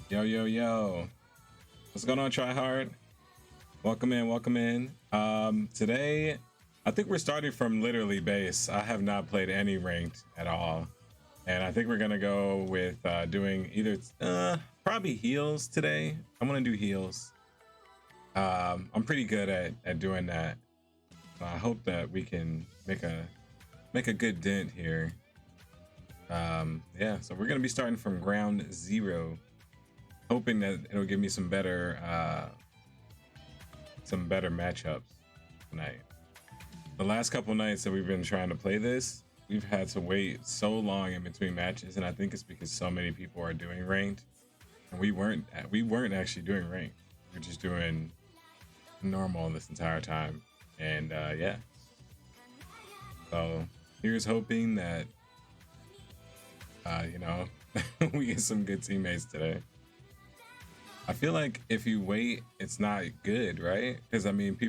Yo, yo, yo. What's going on, Try Hard? Welcome in, welcome in. Today, I think we're starting from literally base. I have not played any ranked at all. And I think we're gonna go with doing either probably heals today. I'm gonna do heals. I'm pretty good at doing that. I hope that we can make a good dent here. Yeah, so we're gonna be starting from ground zero, hoping that it'll give me some better matchups tonight. The last couple nights that we've been trying to play this, we've had to wait so long in between matches, and I think it's because so many people are doing ranked, and we weren't actually doing ranked. We're just doing normal this entire time, and yeah. So here's hoping that you know, we get some good teammates today. I feel like if you wait, it's not good, right? Because I mean, the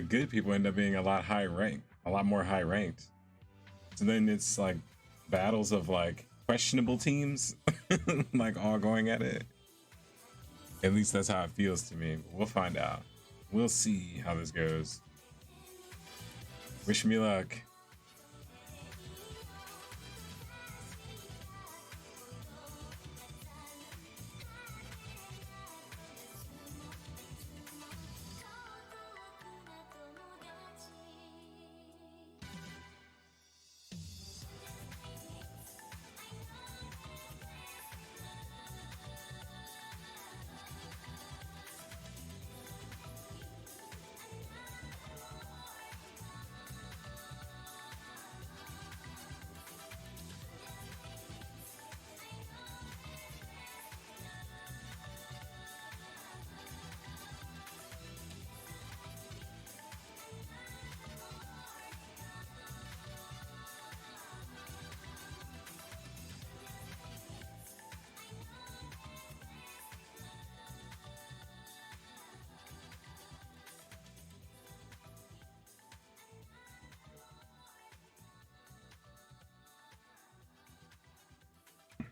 good people end up being a lot more high ranked. So then it's like battles of like questionable teams, like all going at it. At least that's how it feels to me. But we'll find out. We'll see how this goes. Wish me luck.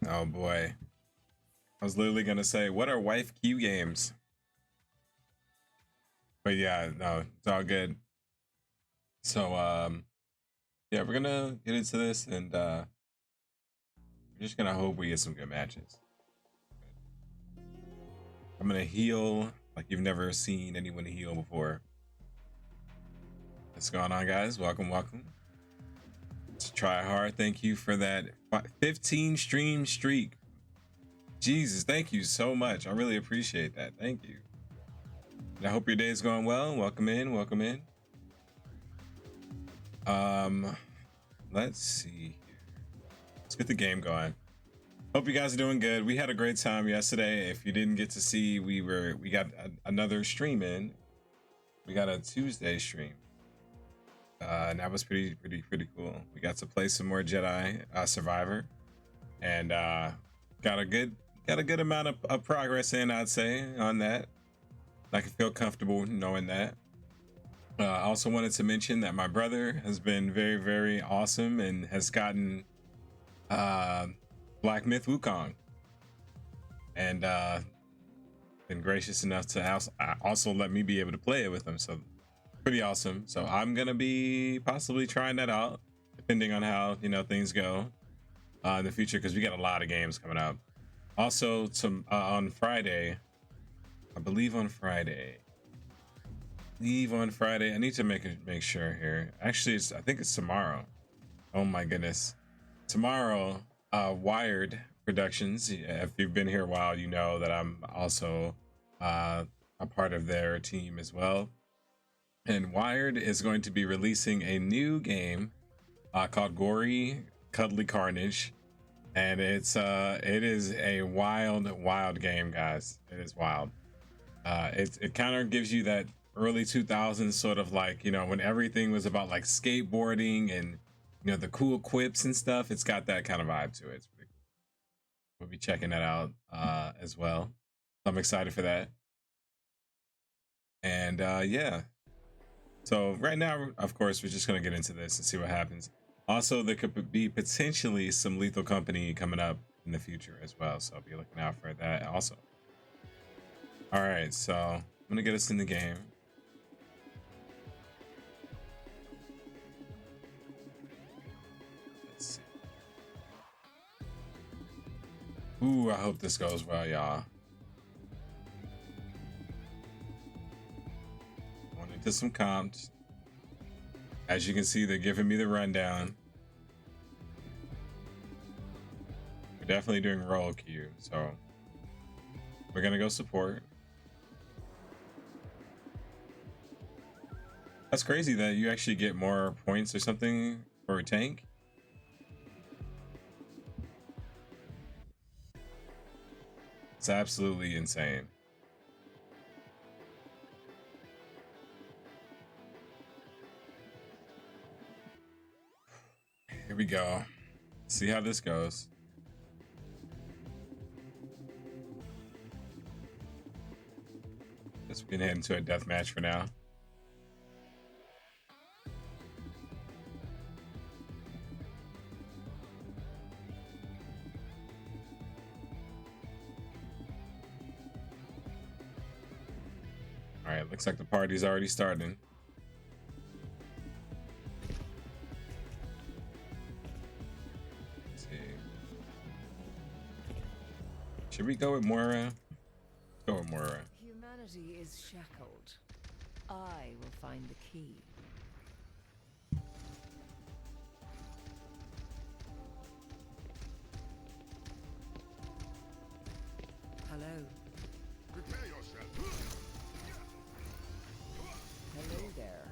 Oh boy. I was literally gonna say, what are wife Q games? But yeah, no, it's all good. So yeah, we're gonna get into this, and we're just gonna hope we get some good matches. I'm gonna heal like you've never seen anyone heal before. What's going on, guys? Welcome, welcome. Let's try hard. Thank you for that 15 stream streak. Jesus, thank you so much. I really appreciate that. Thank you. And I hope your day is going well. Welcome in, welcome in. Let's see here. Let's get the game going. Hope you guys are doing good. We had a great time yesterday. If you didn't get to see, we got another stream in. We got a Tuesday stream. And that was pretty cool. We got to play some more Jedi Survivor, and got a good amount of progress in, I'd say, on that. I can feel comfortable knowing that. I also wanted to mention that my brother has been very awesome and has gotten Black Myth Wukong, and been gracious enough to also let me be able to play it with him. So pretty awesome. So I'm gonna be possibly trying that out, depending on how things go in the future, because we got a lot of games coming up. Also, on Friday, I believe on Friday. I need to make sure here. Actually, I think it's tomorrow. Oh my goodness, tomorrow. Wired Productions. If you've been here a while, you know that I'm also a part of their team as well. And Wired is going to be releasing a new game called Gory Cuddly Carnage, and it is a wild game, guys. It is wild. It kind of gives you that early 2000s sort of like, when everything was about like skateboarding and the cool quips and stuff. It's got that kind of vibe to it. It's pretty cool. We'll be checking that out as well. I'm excited for that. And yeah. So right now, of course, we're just going to get into this and see what happens. Also, there could be potentially some Lethal Company coming up in the future as well. So I'll be looking out for that also. All right, so I'm going to get us in the game. Let's see. Ooh, I hope this goes well, y'all. To some comps. As you can see, they're giving me the rundown. We're definitely doing roll queue, so we're gonna go support. That's crazy that you actually get more points or something for a tank. It's absolutely insane. Here we go. See how this goes. Guess we can head into a death match for now. All right, looks like the party's already starting. Should we go with Moira? Go with Moira. Humanity is shackled. I will find the key. Hello. Prepare yourself. Hello there.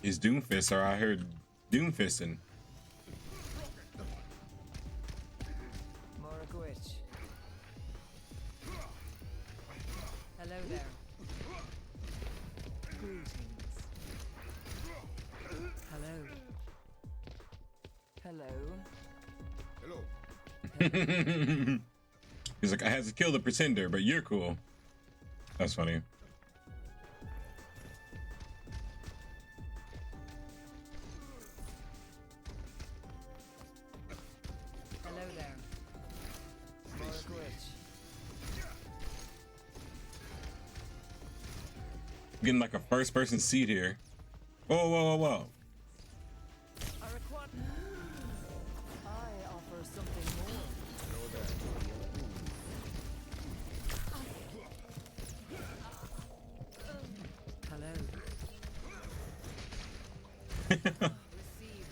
He's Doomfist, or I heard Doomfisting. Hello there. Greetings. Hello. Hello. He's like, I had to kill the pretender, but you're cool. That's funny. Hello there. Getting like a first-person seat here. Whoa. I offer something more. Receive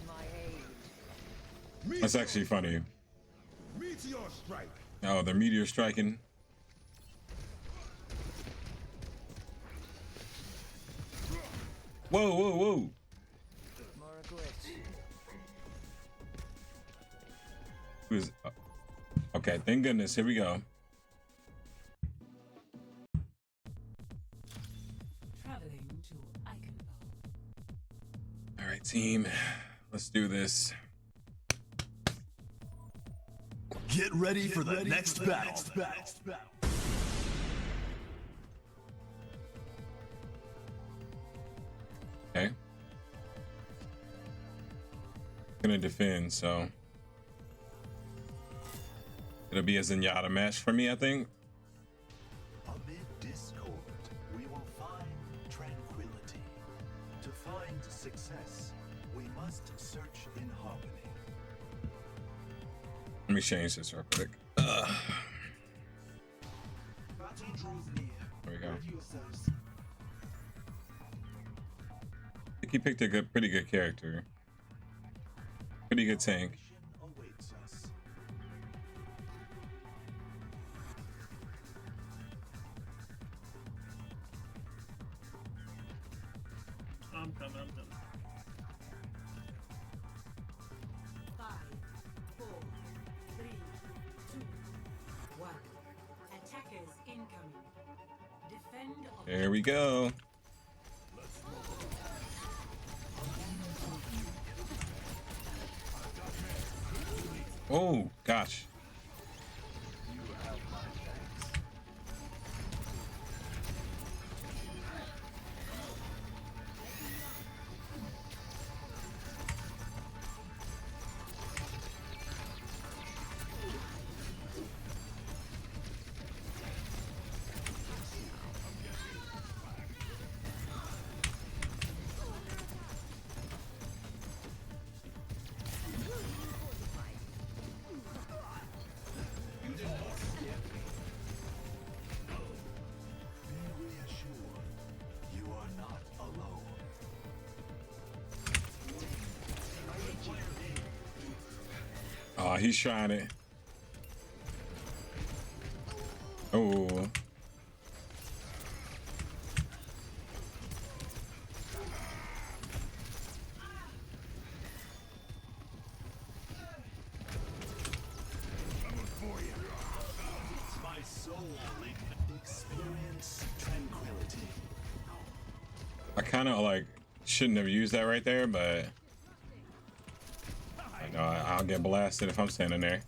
my aid. That's actually funny. Meteor strike. Oh, the meteor striking. Whoa, whoa, whoa. More a glitch. Who's okay, thank goodness. Here we go. Traveling to Eichenwald. All right, team. Let's do this. Get ready for the next battle. Okay. Gonna defend, so it'll be a Zenyatta match for me, I think. Amid discord, we will find tranquility. To find success, we must search in harmony. Let me change this real quick. Battle draws near. There we go. Ready yourselves. I think he picked a pretty good character. Pretty good tank. Mission awaits us. I'm coming. 5, 4, 3, 2, 1. Attackers incoming. Defend There we go. Oh gosh. Be reassured, you are not alone. Oh, he's trying it. Oh. My soul experience tranquility. I kind of like shouldn't have used that right there, but I know I'll get blasted if I'm standing there.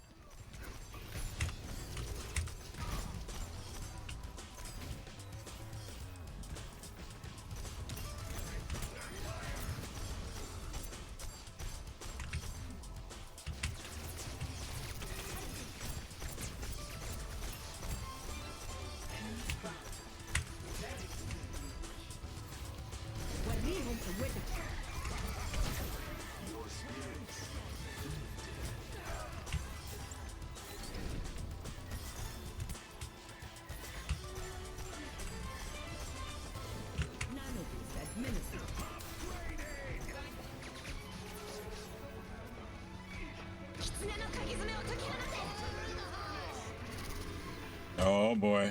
Oh boy.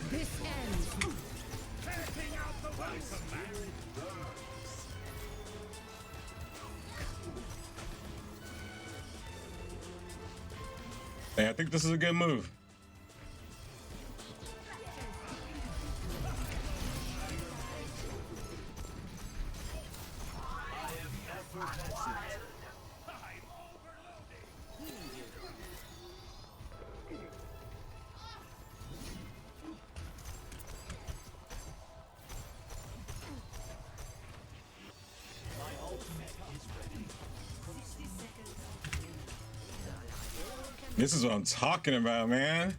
This ends. Hey, I think this is a good move. This is what I'm talking about, man.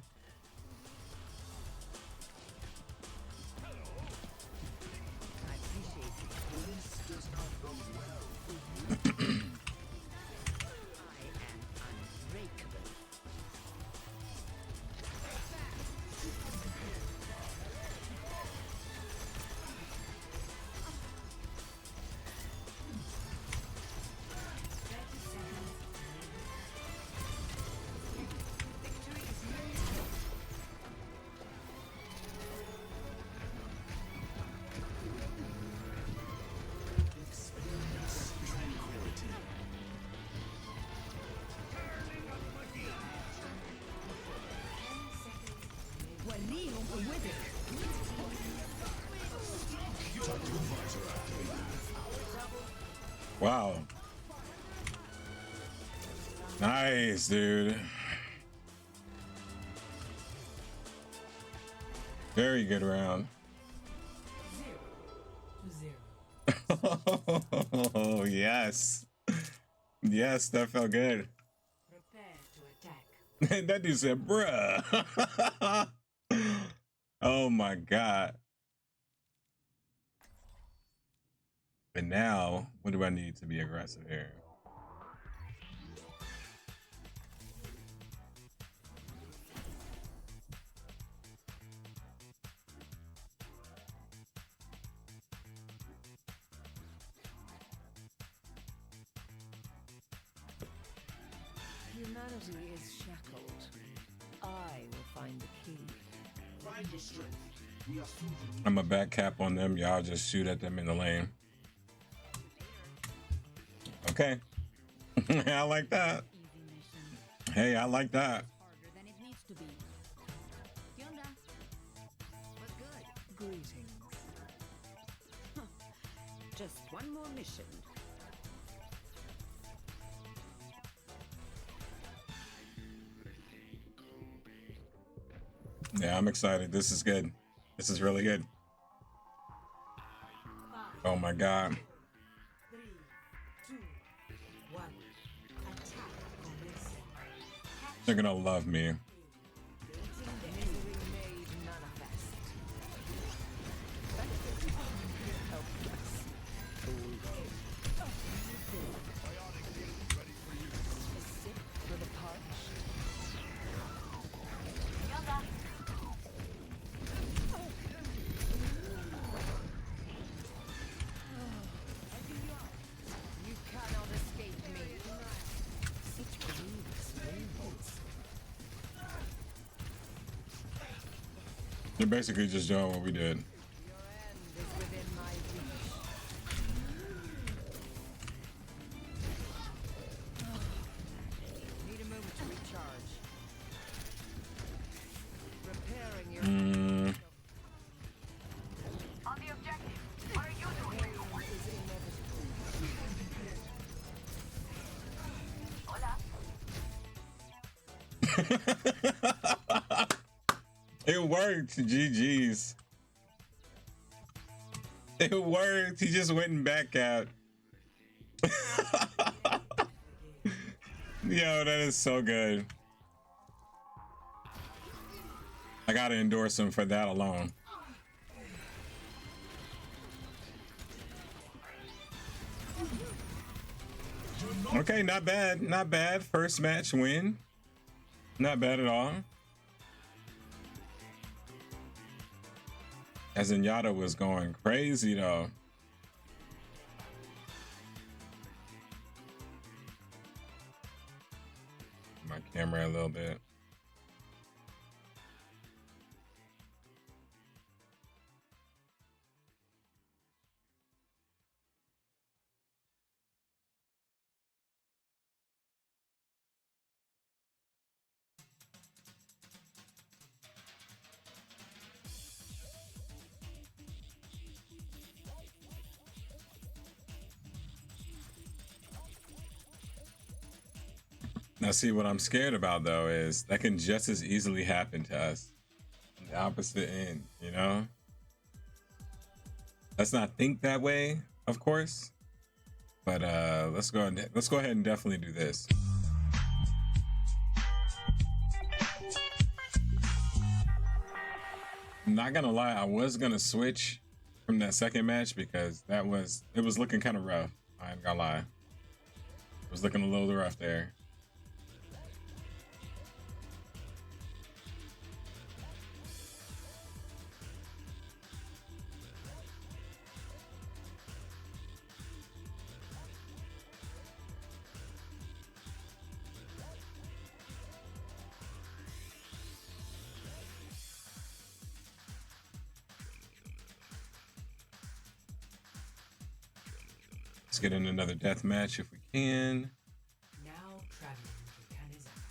Wow. Nice, dude. Very good round. 0-0. Oh, yes. Yes, that felt good. Prepare to attack. That dude said, bruh. Oh my God. And now, what do I need to be aggressive here? Humanity is shackled. I will find the key. Find your strength. We are soon to meet. I'm a back cap on them. Y'all just shoot at them in the lane. Okay. I like that. Easy mission. Hey, I like that. Harder than it needs to be. Yonda. What's good? Greetings. Just one more mission. Yeah, I'm excited. This is good. This is really good. 5, Oh my God. 3, 2, 1. Attack commencing. They're gonna love me. Misery made manifest. Helpless. A sip for the parched. You cannot escape me. Such grievous wounds. They're basically just doing what we did. Your end is within my reach. Need a moment to recharge. Repairing your Mm, On the objective. What are you doing? pain is inevitable. it worked. GG's. It worked. He just went and back out. Yo, that is so good. I gotta endorse him for that alone. Okay, not bad. Not bad. First match win. Not bad at all. As Zenyatta was going crazy though. My camera a little bit. Now, see, what I'm scared about though is that can just as easily happen to us on the opposite end, you know? Let's not think that way, of course. But let's go ahead and definitely do this. I'm not gonna lie, I was gonna switch from that second match because it was looking kind of rough. I ain't gonna lie. It was looking a little rough there. Let's get in another death match if we can. Now traveling to Kanizaka.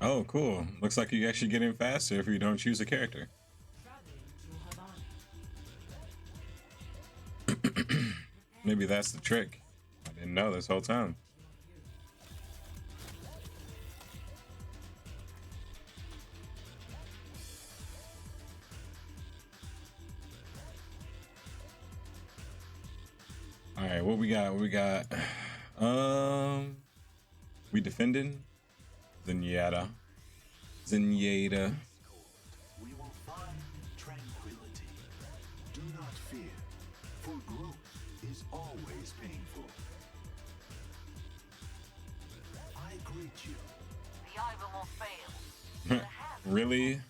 Oh, cool. Looks like you actually get in faster if you don't choose a character. Traveling to Havana. Maybe that's the trick. I didn't know this whole time. All right, what we got? What we got? We defending Zenyatta. Zenyatta. We will find tranquility. Do not fear, for growth is always painful. I greet you. The eye will not fail. Really?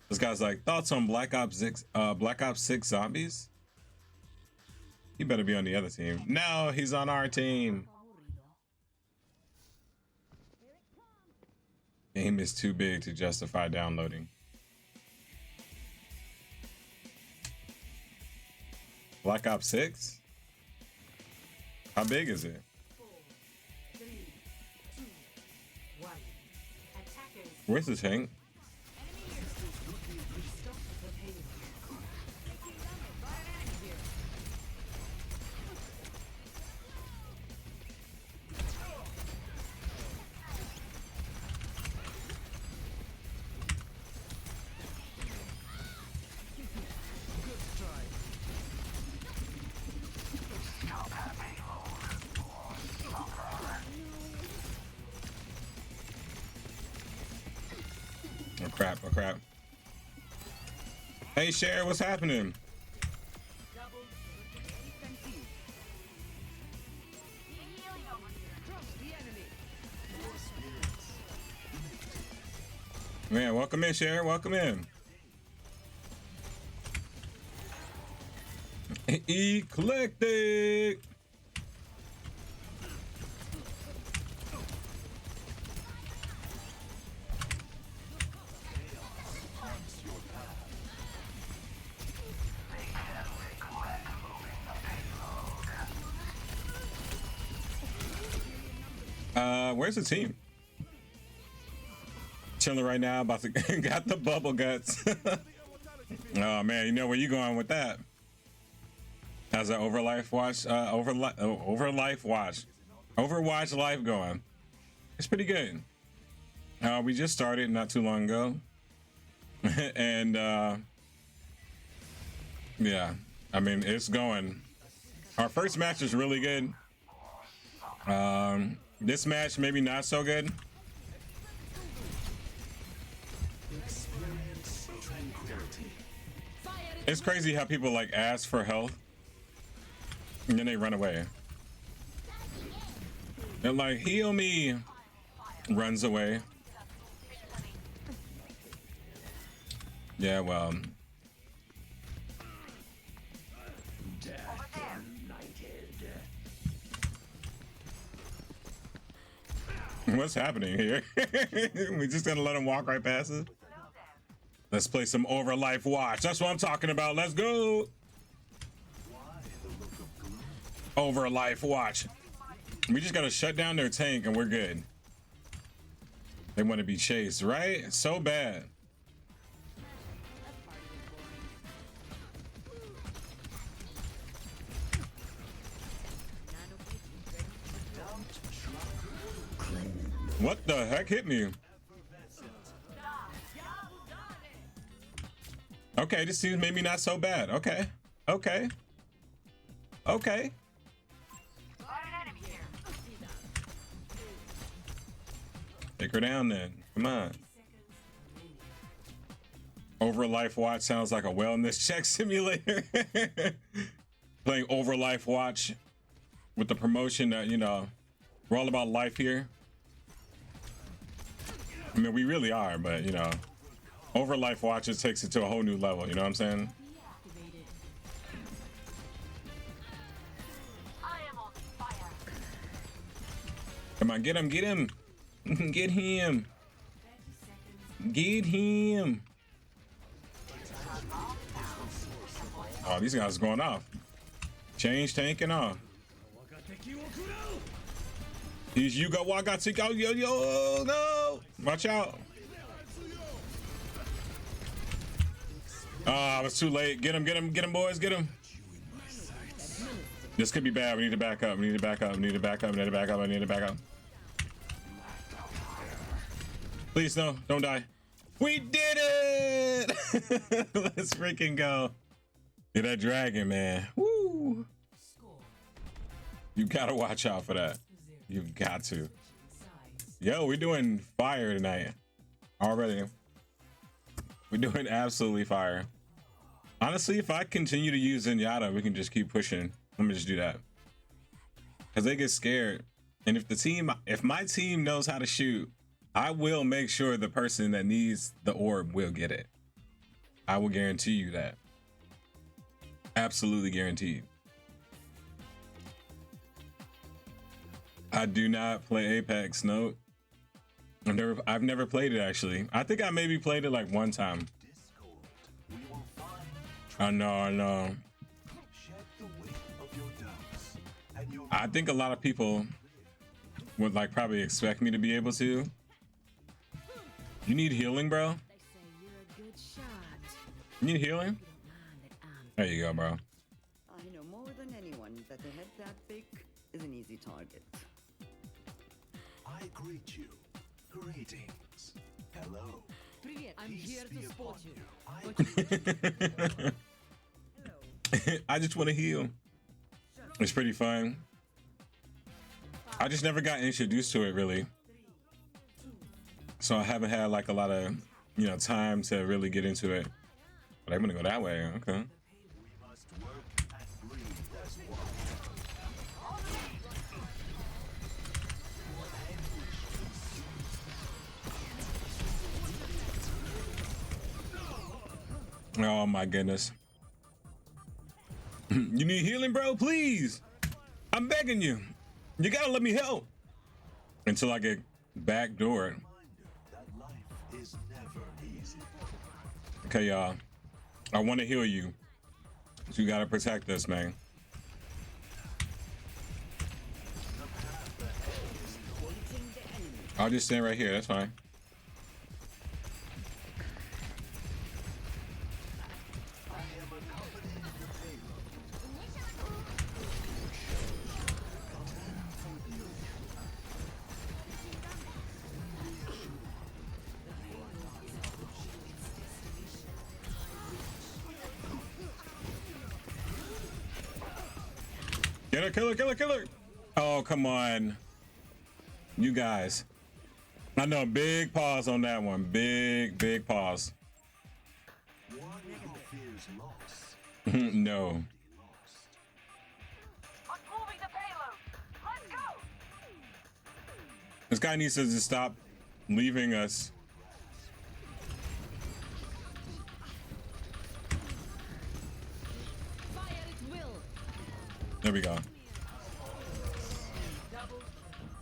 This guy's like, thoughts on Black Ops 6, Black Ops 6 zombies? He better be on the other team. No, he's on our team. Game is too big to justify downloading. Black Ops 6? How big is it? 4, 3, 2, 1. Attackers. Where's the tank? Stop the payload. Oh crap, oh crap. Hey Cher, what's happening? Man, welcome in, Cher, welcome in. Eclectic. Where's the team? Chilling right now, about to got the bubble guts. Oh man, you know where you going with that? How's that Overlife watch? Overlife watch. Overwatch life going. It's pretty good. We just started not too long ago. And yeah, I mean it's going. Our first match was really good. This match maybe not so good. Experience tranquility. It's crazy how people like ask for health and then they run away. They're like, heal me. Runs away. Yeah, well. What's happening here? We just gonna let him walk right past us? Let's play some Overlife Watch. That's what I'm talking about. Let's go. Overlife Watch. We just gotta shut down their tank and we're good. They want to be chased, right? So bad. What the heck hit me? Okay, this seems maybe not so bad. Okay. Okay. Okay. Take her down then. Come on. Overlife Watch sounds like a wellness check simulator. Playing Overlife Watch with the promotion that, you know, we're all about life here. I mean, we really are, but, you know, Overlife Watch just takes it to a whole new level. You know what I'm saying? Come on, get him, get him. Get him. Get him. Oh, these guys are going off. Change tank and off. These Yuga Wagatsuki. Yo, yo, no. out! Watch out! Oh, I was too late. Get him, get him, get him, boys, get him. This could be bad. We need to back up. We need to back up. We need to back up. We need to back up. I need to back up. Please, no. Don't die. We did it! Let's freaking go. Yeah, that dragon, man. Woo! You gotta watch out for that. You've got to. Yo, we're doing fire tonight. Already. We're doing absolutely fire. Honestly, if I continue to use Zenyatta, we can just keep pushing. Let me just do that. Because they get scared. And if my team knows how to shoot, I will make sure the person that needs the orb will get it. I will guarantee you that. Absolutely guaranteed. I do not play Apex. No. I've never played it actually. I think I maybe played it like one time. I know. I think a lot of people would like probably expect me to be able to. You need healing, bro? They say you're a good shot. You need healing? You don't mind that I'm There you go, bro. I know more than anyone that a head that big is an easy target. I greet you. Greetings. Hello. Привет. I'm Peace here be to support upon you. I just want to heal. It's pretty fun. I just never got introduced to it really. So I haven't had like a lot of, time to really get into it. But I'm gonna go that way. Okay. We must work and breathe as one. Oh my goodness. You need healing, bro? Please. I'm begging you. You gotta let me help. Until I get backdoored. That life is never easy. Okay, y'all. I want to heal you. So you gotta protect us, man. I'll just stand right here. That's fine. Get her, kill her, kill her, kill her. Oh, come on. You guys. I know, big pause on that one. Big pause. One who fears loss. No. I'm moving the payload. Let's go. This guy needs to just stop leaving us. Fire at will. There we go.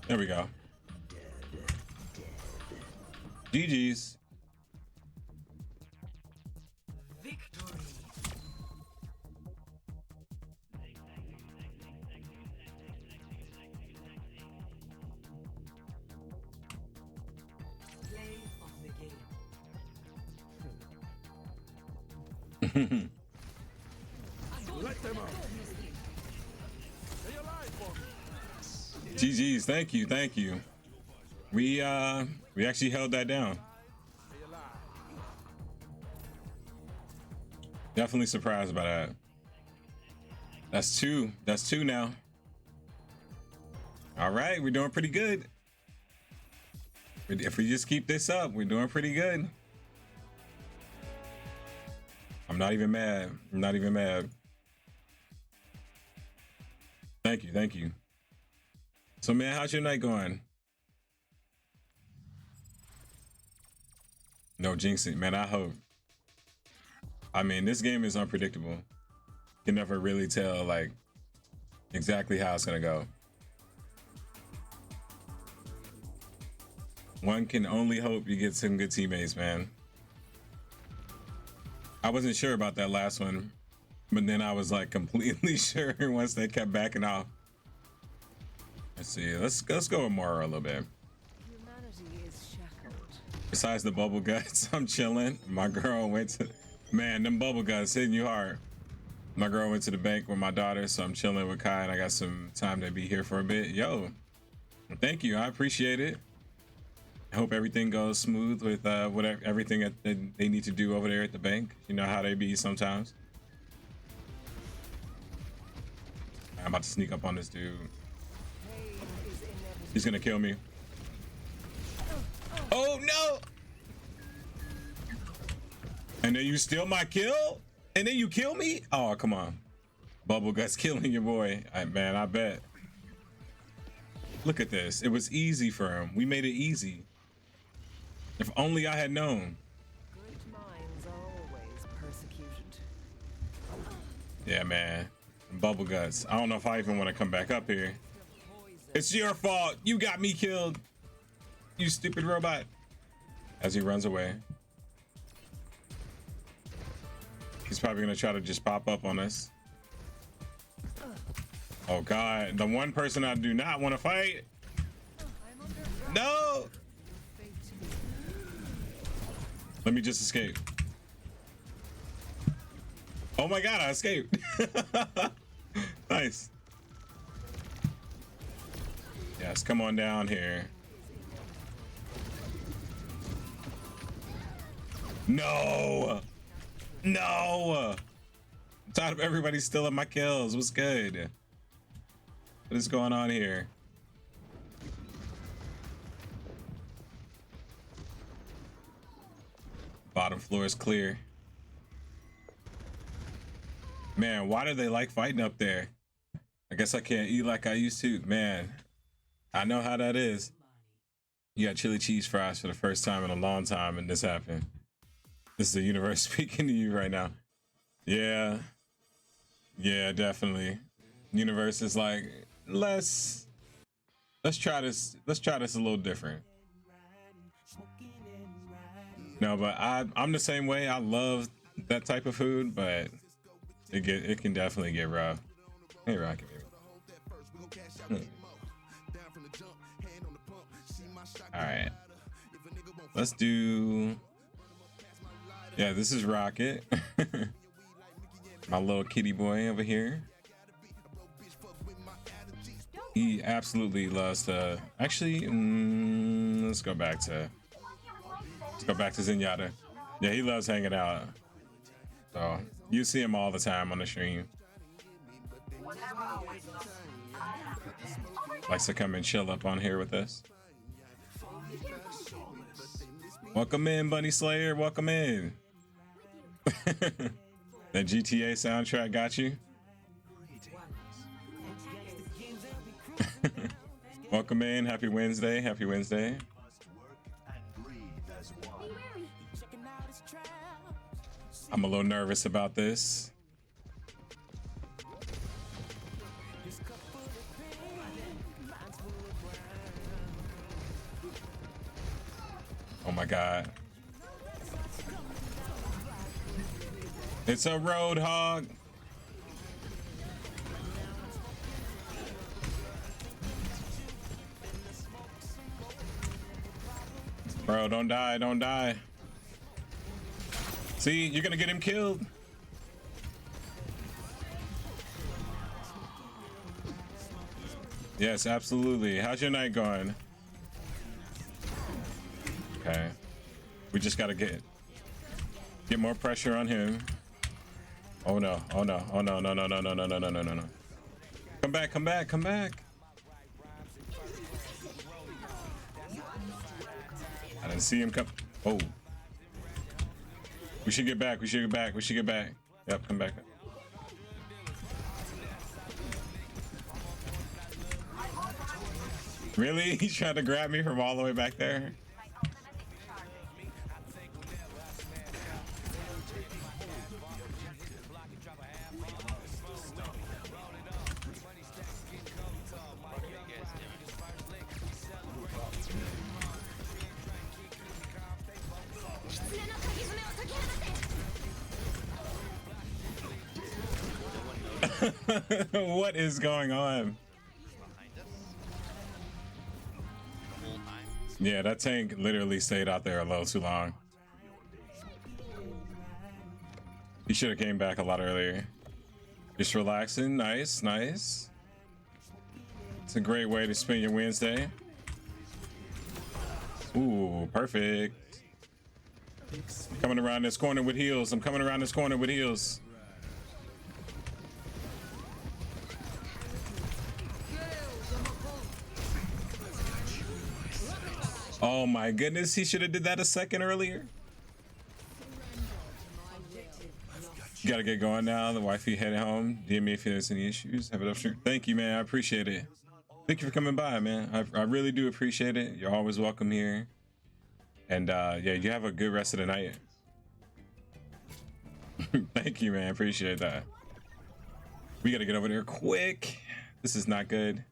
There we go. GG's. Victory. Play of the game. Let them out. Stay alive for me. GG's. Thank you. We actually held that down. Stay alive. Definitely surprised by that. That's two now. All right, we're doing pretty good. If we just keep this up, we're doing pretty good. I'm not even mad. Thank you. So man, how's your night going? No jinxing, man. I hope. I mean, this game is unpredictable. You can never really tell like exactly how it's gonna go. One can only hope you get some good teammates, man. I wasn't sure about that last one, but then I was like completely sure once they kept backing off. Let's see. Let's go with Mora a little bit. Humanity is shackled. Besides the bubble guts, I'm chilling. My girl went to, man, them bubble guts hitting you hard. My girl went to the bank with my daughter, so I'm chilling with Kai, and I got some time to be here for a bit. Yo, thank you. I appreciate it. I hope everything goes smooth with whatever everything that they need to do over there at the bank. You know how they be sometimes. I'm about to sneak up on this dude. He's gonna kill me. Oh no! And then you steal my kill? And then you kill me? Oh, come on. Bubble Guts killing your boy. Man, I bet. Look at this. It was easy for him. We made it easy. If only I had known. Great minds are always persecuted. Yeah, man. Bubble Guts. I don't know if I even want to come back up here. It's your fault. You got me killed. You stupid robot. As he runs away. He's probably gonna try to just pop up on us. Oh God, the one person I do not want to fight. No. Let me just escape. Oh my God, I escaped. Nice. Yes, come on down here. No. No. I'm tired of everybody stealing my kills. What's good? What is going on here? Bottom floor is clear. Man, why do they like fighting up there? I guess I can't eat like I used to. Man, I know how that is. You got chili cheese fries for the first time in a long time, and this happened. This is the universe speaking to you right now. Yeah. Yeah, definitely. Universe is like, let's try this. Let's try this a little different. No, but I'm the same way. I love that type of food, but it can definitely get rough. Hey, Rocket baby. All right. Let's do. Yeah, this is Rocket. My little kitty boy over here. He absolutely loves to. Actually, let's go back to Zenyatta. Yeah, he loves hanging out. So you see him all the time on the stream. Likes to come and chill up on here with us. Welcome in, Bunny Slayer. Welcome in. That GTA soundtrack got you. Welcome in. Happy Wednesday. Happy Wednesday. I'm a little nervous about this. Oh my God. It's a roadhog. Bro, don't die, don't die. See, you're gonna get him killed. Yes, absolutely. How's your night going? Okay. We just gotta get more pressure on him. Oh no, oh no, oh no, no, no, no, no, no, no, no, no, no, no. Come back, come back, come back. I didn't see him come. Oh. We should get back, we should get back, we should get back. Yep, come back. Really? He tried to grab me from all the way back there? What is going on? Yeah, that tank literally stayed out there a little too long. He should have came back a lot earlier. Just relaxing. Nice, nice. It's a great way to spend your Wednesday. Ooh, perfect. Coming around this corner with heals. I'm coming around this corner with heals. Oh my goodness, he should have did that a second earlier. You gotta get going now. The wifey headed home. DM me if there's any issues. Have it up, sure. Thank you, man. I appreciate it. Thank you for coming by, man. I really do appreciate it. You're always welcome here. And yeah, you have a good rest of the night. Thank you, man. Appreciate that. We gotta get over there quick. This is not good.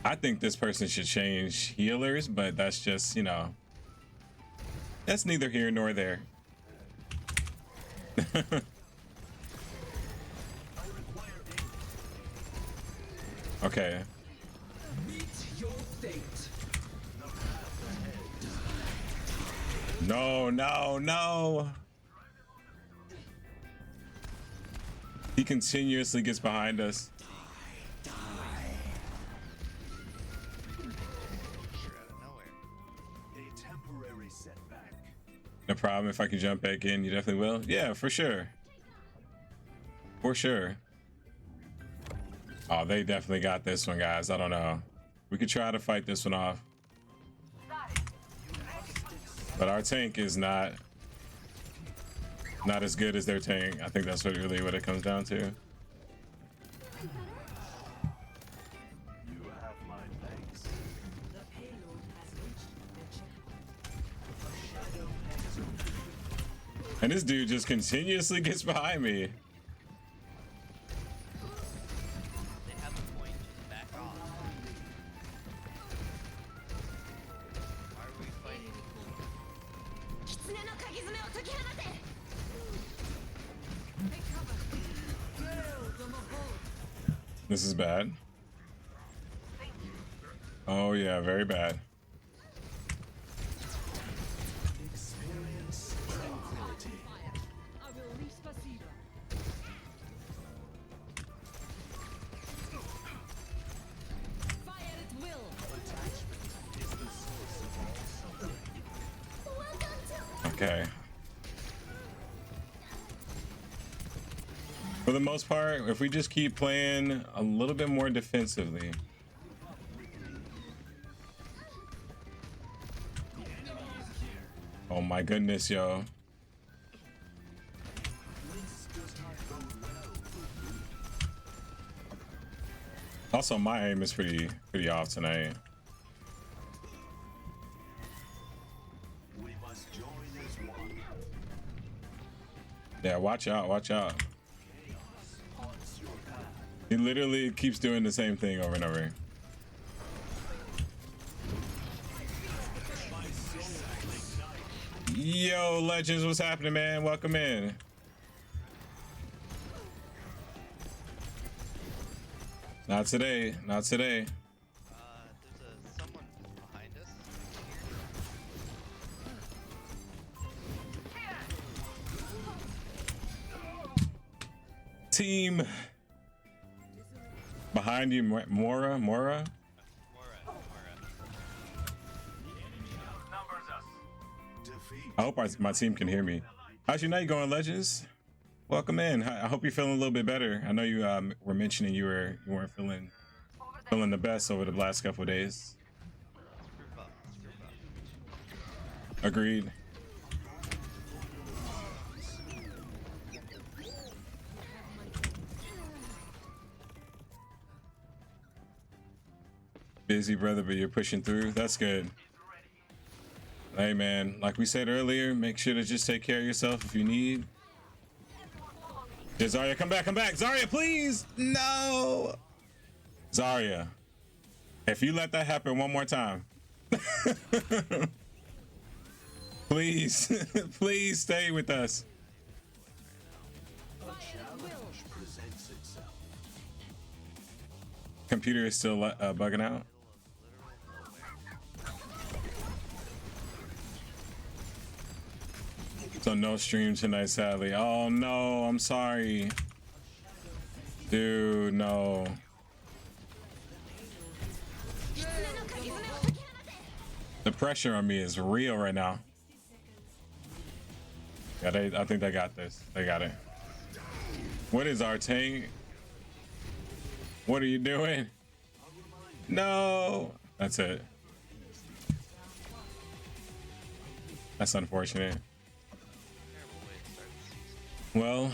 I think this person should change healers, but that's just, you know, that's neither here nor there. Okay. No, no, no. He continuously gets behind us. A temporary setback. No problem. If I can jump back in, you definitely will. Yeah, for sure. For sure. Oh, they definitely got this one, guys. I don't know. We could try to fight this one off. But our tank is not as good as their tank. I think that's really what it comes down to. You have my thanks. The payload has reached the checkpoint. And this dude just continuously gets behind me. They have a point. Just back off. Why are we fighting? This is bad. Oh yeah, very bad. Experience tranquility. Okay. For the most part, if we just keep playing a little bit more defensively. Oh my goodness, yo. Also, my aim is pretty off tonight. We must join as one. Yeah, watch out, watch out. Haunts your path. He literally keeps doing the same thing over and over. Yo, Legends, what's happening, man? Welcome in. Not today, not today. There's someone behind us. Team. Behind you, Mora. Mora. Numbers us. Defeat. I hope my team can hear me. How's your night going, Legends? Welcome in. I hope you're feeling a little bit better. I know you were mentioning you weren't feeling the best over the last couple of days. Screw up. Agreed. Busy, brother, but you're pushing through. That's good. Hey, man, like we said earlier, make sure to just take care of yourself if you need. Yeah, Zarya, come back, come back. Zarya, please. No. Zarya, if you let that happen one more time, please, please stay with us. Presents itself. Computer is still bugging out. So no stream tonight, sadly. Oh no, I'm sorry. Dude, no. The pressure on me is real right now. Yeah, I think they got this. They got it. What is our tank? What are you doing? No. That's it. That's unfortunate. Well,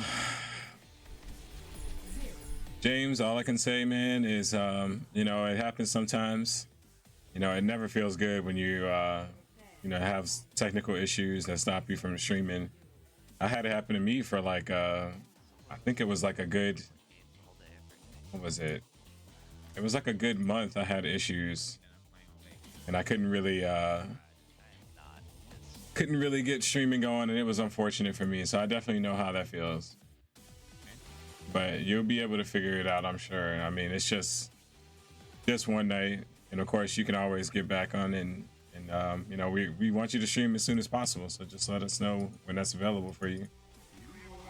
James, all I can say, man, is, you know, it happens sometimes. You know, it never feels good when you, you know, have technical issues that stop you from streaming. I had it happen to me for like, I think it was like a good, what was it? It was like a good month. I had issues, and I couldn't really get streaming going, and it was unfortunate for me. So I definitely know how that feels. But you'll be able to figure it out, I'm sure. I mean, it's just one night, and of course, you can always get back on, and you know, we want you to stream as soon as possible. So just let us know when that's available for you.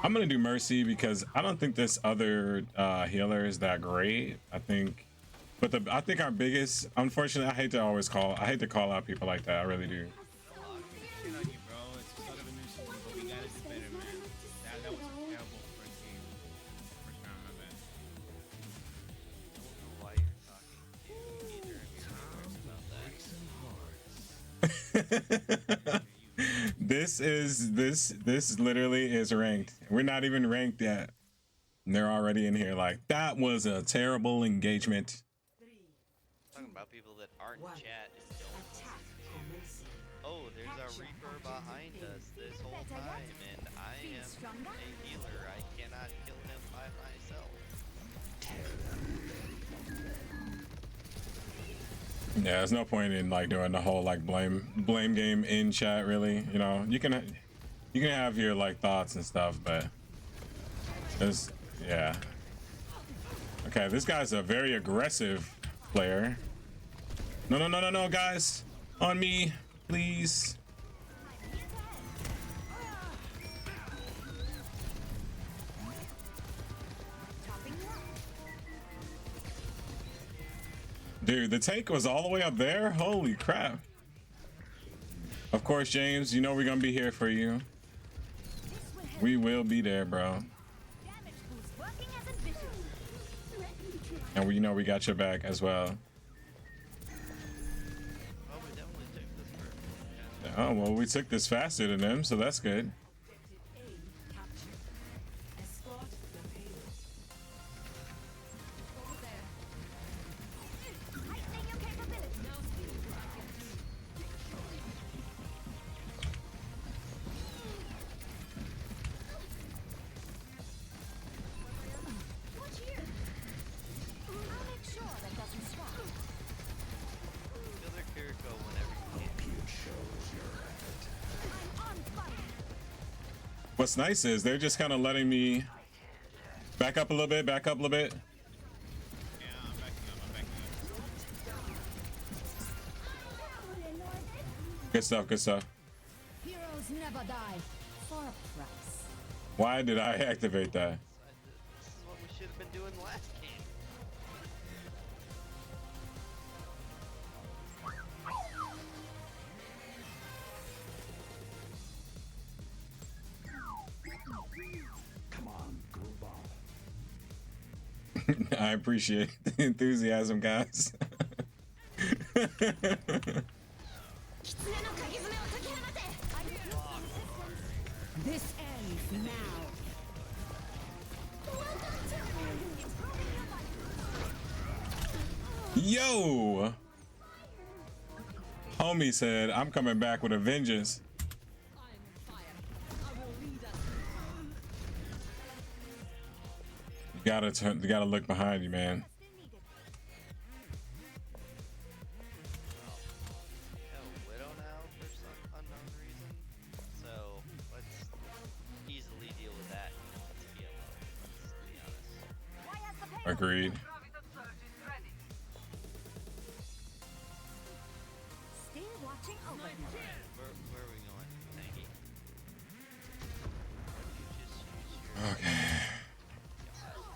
I'm gonna do Mercy because I don't think this other healer is that great. I think, but I think our biggest, unfortunately, I hate to call out people like that. I really do. This literally is ranked. We're not even ranked yet. And they're already in here like, that was a terrible engagement. Talking about people that aren't in chat and don't. Oh, there's a Reaper behind us this whole time, and I am a healer. I cannot kill him by myself. Yeah, there's no point in like doing the whole like blame game in chat, really. You know, you can have your like thoughts and stuff, but there's, yeah. Okay, this guy's a very aggressive player. No, guys, on me, please. Dude, the tank was all the way up there? Holy crap. Of course, James, you know we're gonna be here for you. We will be there, bro. And we know we got your back as well. Oh, well, we took this faster than them, so that's good. What's nice is they're just kind of letting me back up a little bit, back up a little bit. Yeah, I'm backing up. Good stuff, good stuff. Heroes never die for a price. Why did I activate that? This is what we should have been doing last game. Come on, group up. I appreciate the enthusiasm, guys. This ends now. Yo! Homie said, I'm coming back with a vengeance. You gotta look behind you, man. Widow now for some unknown reason. So let's easily deal with that. Let's be honest. Agreed. Still watching over. Where are we going, Tanky?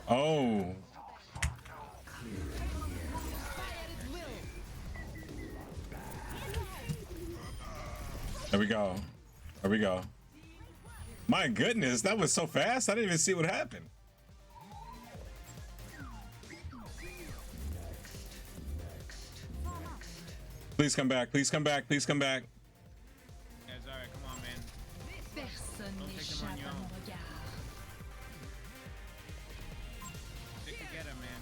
Oh. There we go. There we go. My goodness, that was so fast. I didn't even see what happened. Please come back. Please come back. Please come back. Yeah, Zara, come on, man. Personne Don't take them on n'échappe your à own. mon regard. Stick together, man.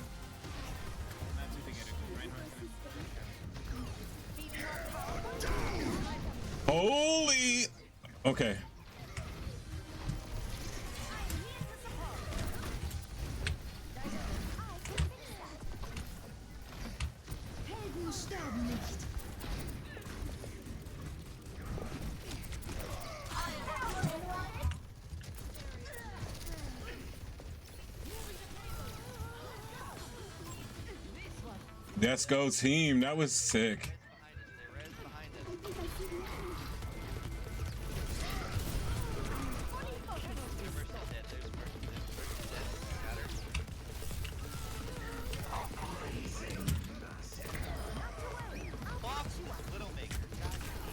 Not two together, because Reinhardt's gonna. Holy. Okay. Helden sterben nicht. Let's go team. That was sick.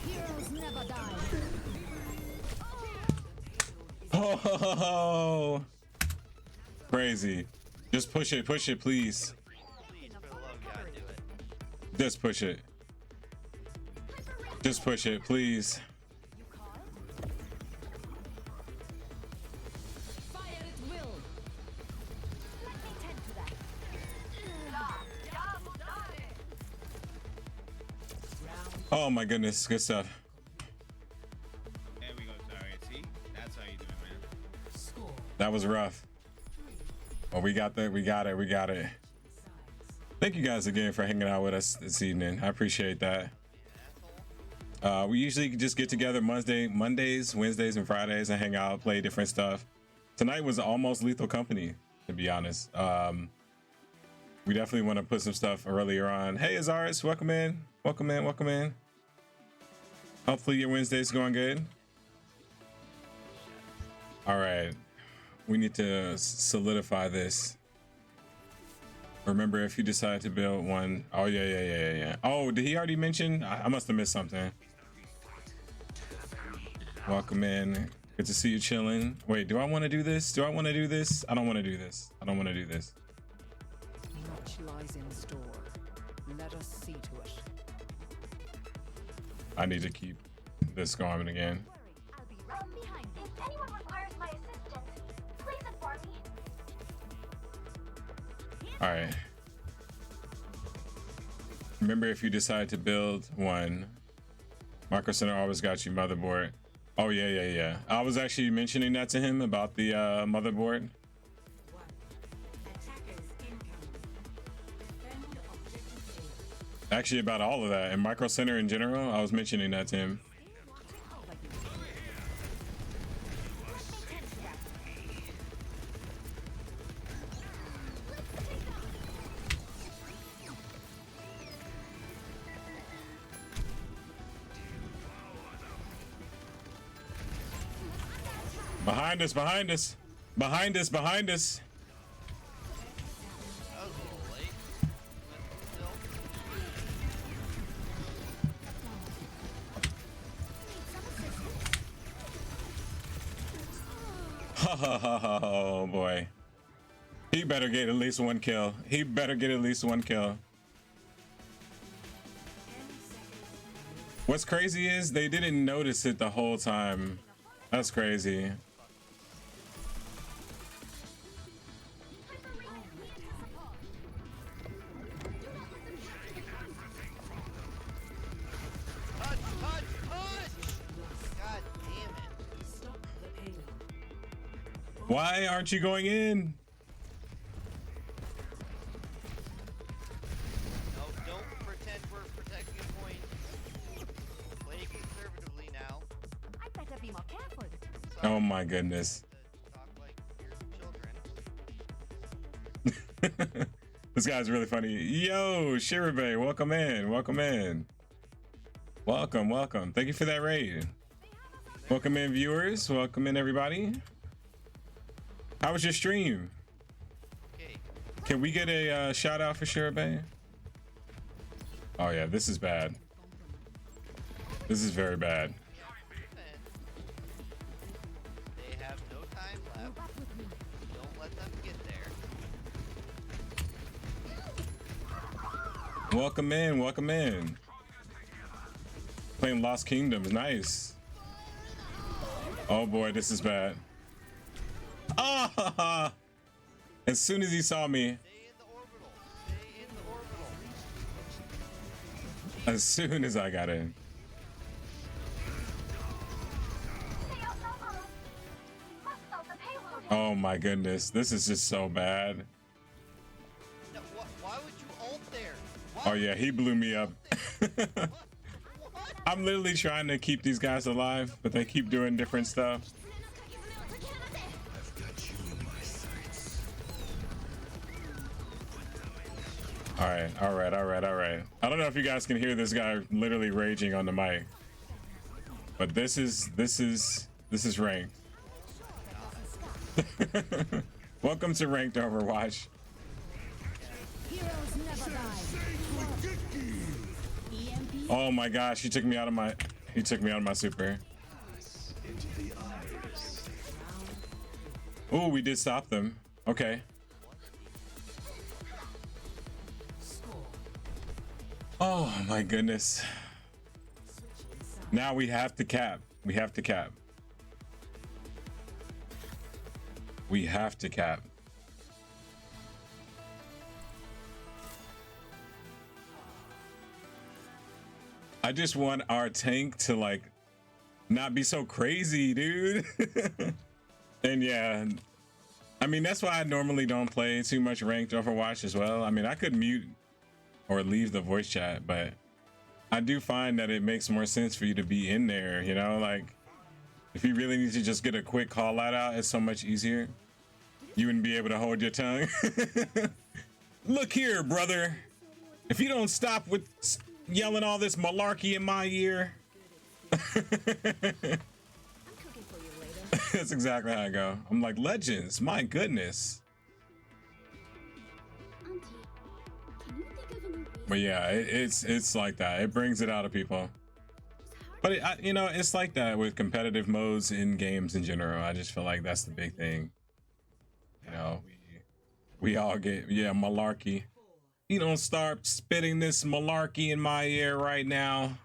Heroes never die. Oh, crazy. Just push it, please. Just push it. Just push it, please. Fire at will. Let me tend to that. Oh my goodness, good stuff. There we go, Zara. See? That's how you do it, man. That was rough. Well, we got that. We got it. We got it. Thank you guys again for hanging out with us this evening. I appreciate that. We usually just get together Mondays, Wednesdays, and Fridays and hang out, play different stuff. Tonight was almost lethal company, to be honest. We definitely want to put some stuff earlier on. Hey, Azaris, welcome in. Welcome in. Welcome in. Hopefully your Wednesday's going good. All right. We need to solidify this. Remember, if you decide to build one. Oh, yeah. Oh, did he already mention? I must have missed something. Welcome in. Good to see you chilling. Wait, do I want to do this? Do I want to do this? I don't want to do this. I don't want to do this. Much lies in store. Let us see to it. I need to keep this going again. I'll be right behind you. If anyone requires my assistance, please inform me. All right. Remember, if you decide to build one, Micro Center always got you motherboard. Oh, yeah. I was actually mentioning that to him about the motherboard. Actually, about all of that and Micro Center in general, I was mentioning that to him. Behind us, behind us, behind us, behind us. That was a little late. Oh boy. He better get at least one kill. He better get at least one kill. What's crazy is they didn't notice it the whole time. That's crazy. Why aren't you going in? No, don't pretend we're protecting a point. Play conservatively now. I better be more careful. Oh my goodness. Talk like your children. This guy's really funny. Yo, Shirabe, welcome in. Welcome in. Welcome, welcome. Thank you for that raid. Welcome in, viewers. Welcome in, everybody. How was your stream? Okay, Can we get a shout out for sure, babe? Oh yeah, this is bad. This is very bad. They have no time left. Don't let them get there. Welcome in, welcome in. Playing Lost Kingdoms, nice. Oh boy, this is bad. Ah! As soon as he saw me. Stay in the orbital. Stay in the orbital. As soon as I got in. Oh my goodness, this is just so bad. No, why would you ult there? Oh yeah, he blew me up. What? I'm literally trying to keep these guys alive, but they keep doing different stuff. All right. I don't know if you guys can hear this guy literally raging on the mic, but this is ranked. Welcome to ranked Overwatch. Heroes never die. EMP. Oh my gosh, he took me out of my super. Oh, we did stop them. Okay. Oh my goodness. Now we have to cap. We have to cap. We have to cap. I just want our tank to like not be so crazy, dude. And yeah, I mean, that's why I normally don't play too much ranked Overwatch as well. I mean, I could mute or leave the voice chat, but I do find that it makes more sense for you to be in there, you know, like if you really need to just get a quick call out, it's so much easier. You wouldn't be able to hold your tongue. Look here, brother. If you don't stop with yelling all this malarkey in my ear. That's exactly how I go. I'm like, legends, my goodness. But yeah, it's like that. It brings it out of people. But you know, it's like that with competitive modes in games in general. I just feel like that's the big thing. You know, we all get, yeah, malarkey. You don't start spitting this malarkey in my ear right now.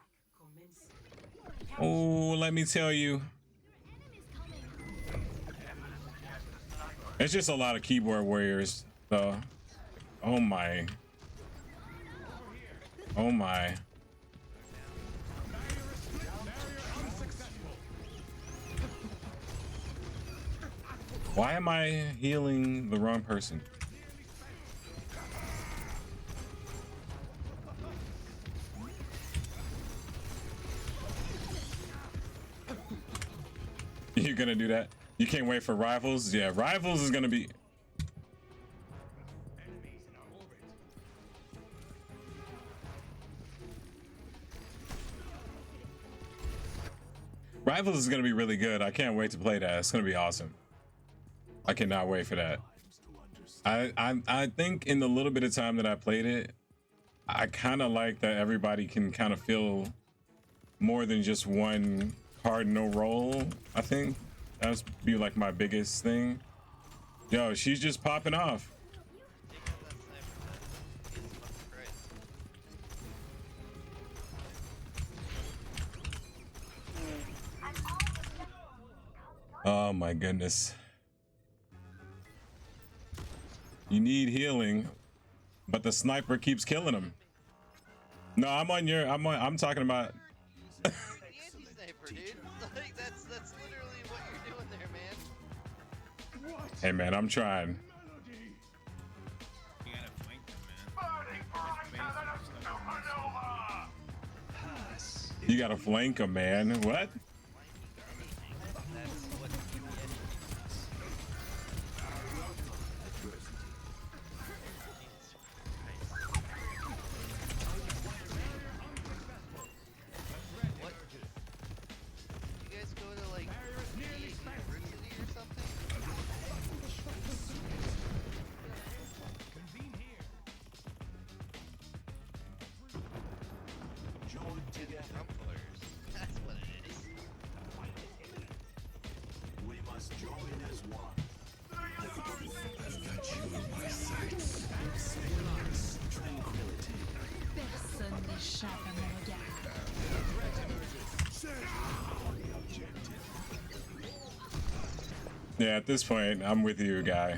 Oh, let me tell you. It's just a lot of keyboard warriors, though. Oh my. Oh my. Why am I healing the wrong person? You're gonna do that? You can't wait for Rivals? Yeah, Rivals is gonna be... Rivals is gonna be really good. I can't wait to play that. It's gonna be awesome. I cannot wait for that. I think in the little bit of time that I played it, I kind of like that everybody can kind of feel more than just one cardinal role. I think that would be like my biggest thing. Yo, she's just popping off. Oh my goodness. You need healing, but the sniper keeps killing him. No, I'm talking about Anti-sniper, dude. Like, that's literally what you're doing there, man. What? Hey man, I'm trying. You gotta flank them, man. You gotta flank him, man. What? Yeah, at this point, I'm with you, guy.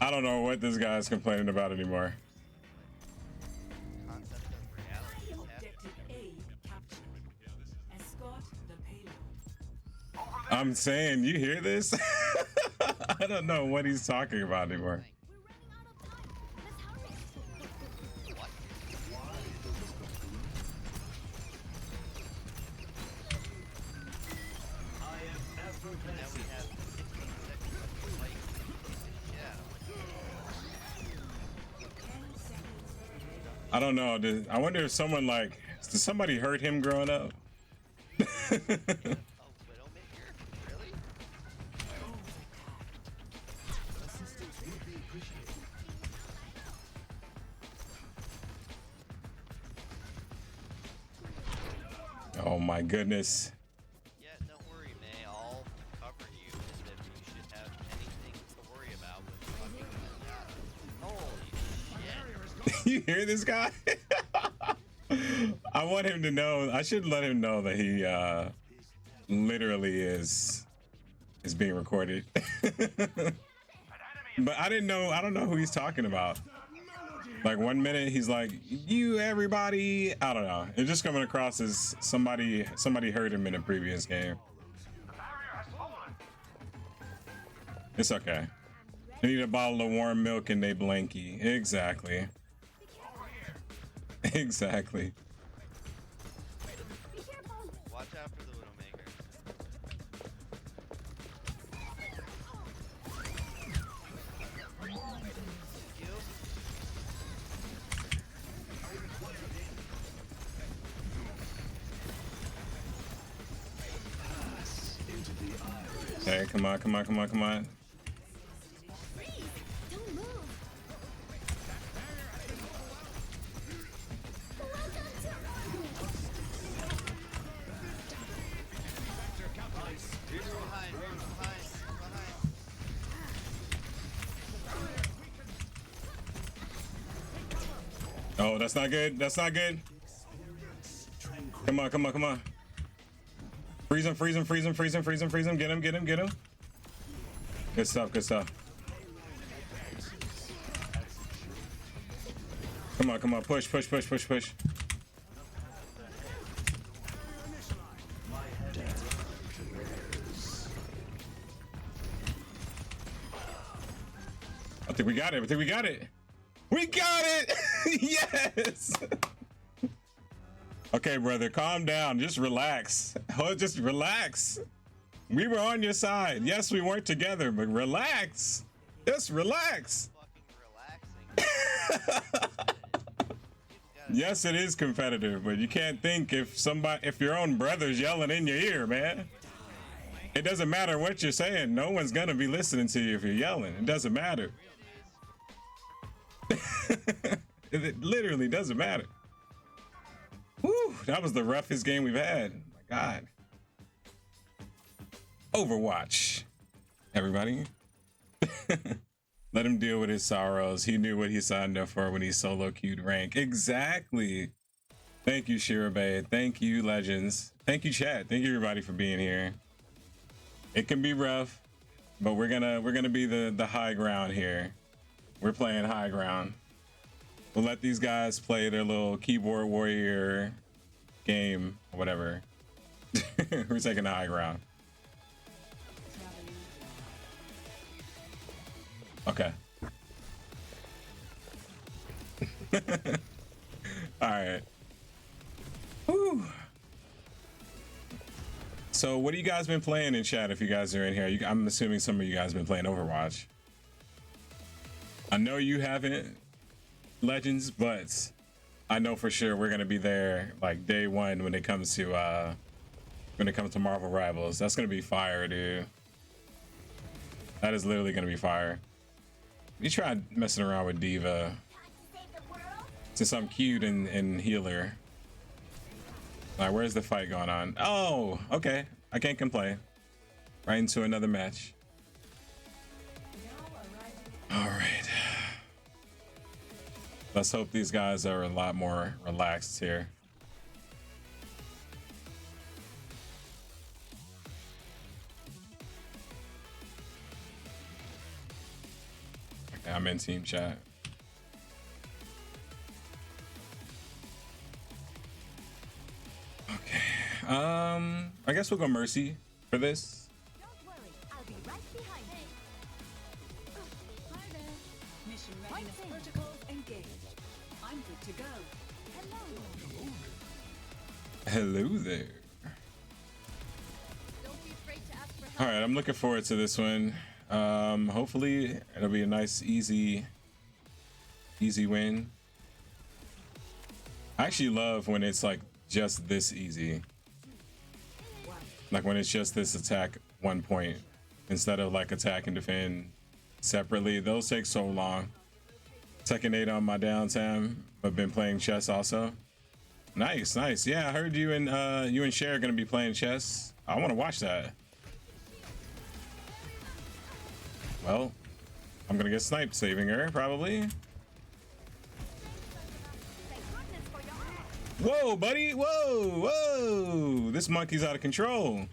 I don't know what this guy's complaining about anymore. Concept of reality is happening. Objective A captured. Escort the payload. I'm saying, you hear this? I don't know what he's talking about anymore. And now we have 15 seconds of fight in shadow. I don't know. I wonder if someone did somebody hurt him growing up? Oh, Widowmaker? Really? Assistance would be appreciated. Oh my goodness. Yeah, don't worry, May. I'll cover you as if you should have anything to worry about with fucking Holy shit. You hear this guy? I want him to know. I should let him know that he literally is being recorded. But I don't know who he's talking about. Like 1 minute he's like, you everybody, I don't know. It's just coming across as somebody heard him in a previous game. It's okay. They need a bottle of warm milk and they blankie. Exactly. Exactly. Watch out for the Widowmaker. You? Hey, come on, come on, come on, come on. Don't move. Here's behind, here's behind, behind. Oh, that's not good. That's not good. Come on, come on, come on. Freeze him, freeze him, freeze him, freeze him, freeze him, freeze him. Get him, get him, get him. Good stuff, good stuff. Come on, come on. Push, push, push, push, push. I think we got it. I think we got it. We got it! Yes! Okay, brother, calm down. Just relax. Oh, just relax. We were on your side. Yes, we weren't together, but relax. Just relax. Fucking relaxing. Yes, it is competitive, but you can't think if your own brother's yelling in your ear, man. It doesn't matter what you're saying. No one's gonna be listening to you if you're yelling. It doesn't matter. It literally doesn't matter. Whew, that was the roughest game we've had. Oh my God. Overwatch. Everybody. Let him deal with his sorrows. He knew what he signed up for when he solo queued rank. Exactly. Thank you, Shirabe. Thank you, Legends. Thank you, chat. Thank you, everybody, for being here. It can be rough, but we're gonna be the high ground here. We're playing high ground. We'll let these guys play their little keyboard warrior game or whatever. We're taking the high ground. Okay. All right. Whew. So what have you guys been playing in chat if you guys are in here? I'm assuming some of you guys have been playing Overwatch. I know you haven't, Legends, but I know for sure we're gonna be there like day one when it comes to Marvel Rivals. That's gonna be fire, dude. That is literally gonna be fire. You tried messing around with Diva since I'm cute and healer. Like, where's the fight going on? Oh, okay. I can't complain. Right into another match. All right. Let's hope these guys are a lot more relaxed here. I'm in team chat. Okay. I guess we'll go Mercy for this. Don't worry, I'll be right behind you. Hi there. Mission readiness protocols engaged. I'm good to go. Hello there. Don't be afraid to ask for help. All right, I'm looking forward to this one. Hopefully it'll be a nice, easy win. I actually love when it's like just this easy. Like when it's just this attack 1 point instead of like attack and defend separately. Those take so long. Tekken 8 on my downtime, but been playing chess also. Nice, nice. Yeah, I heard you and Cher are gonna be playing chess. I want to watch that. Well, I'm gonna get sniped saving her probably. Whoa, buddy! Whoa, whoa! This monkey's out of control.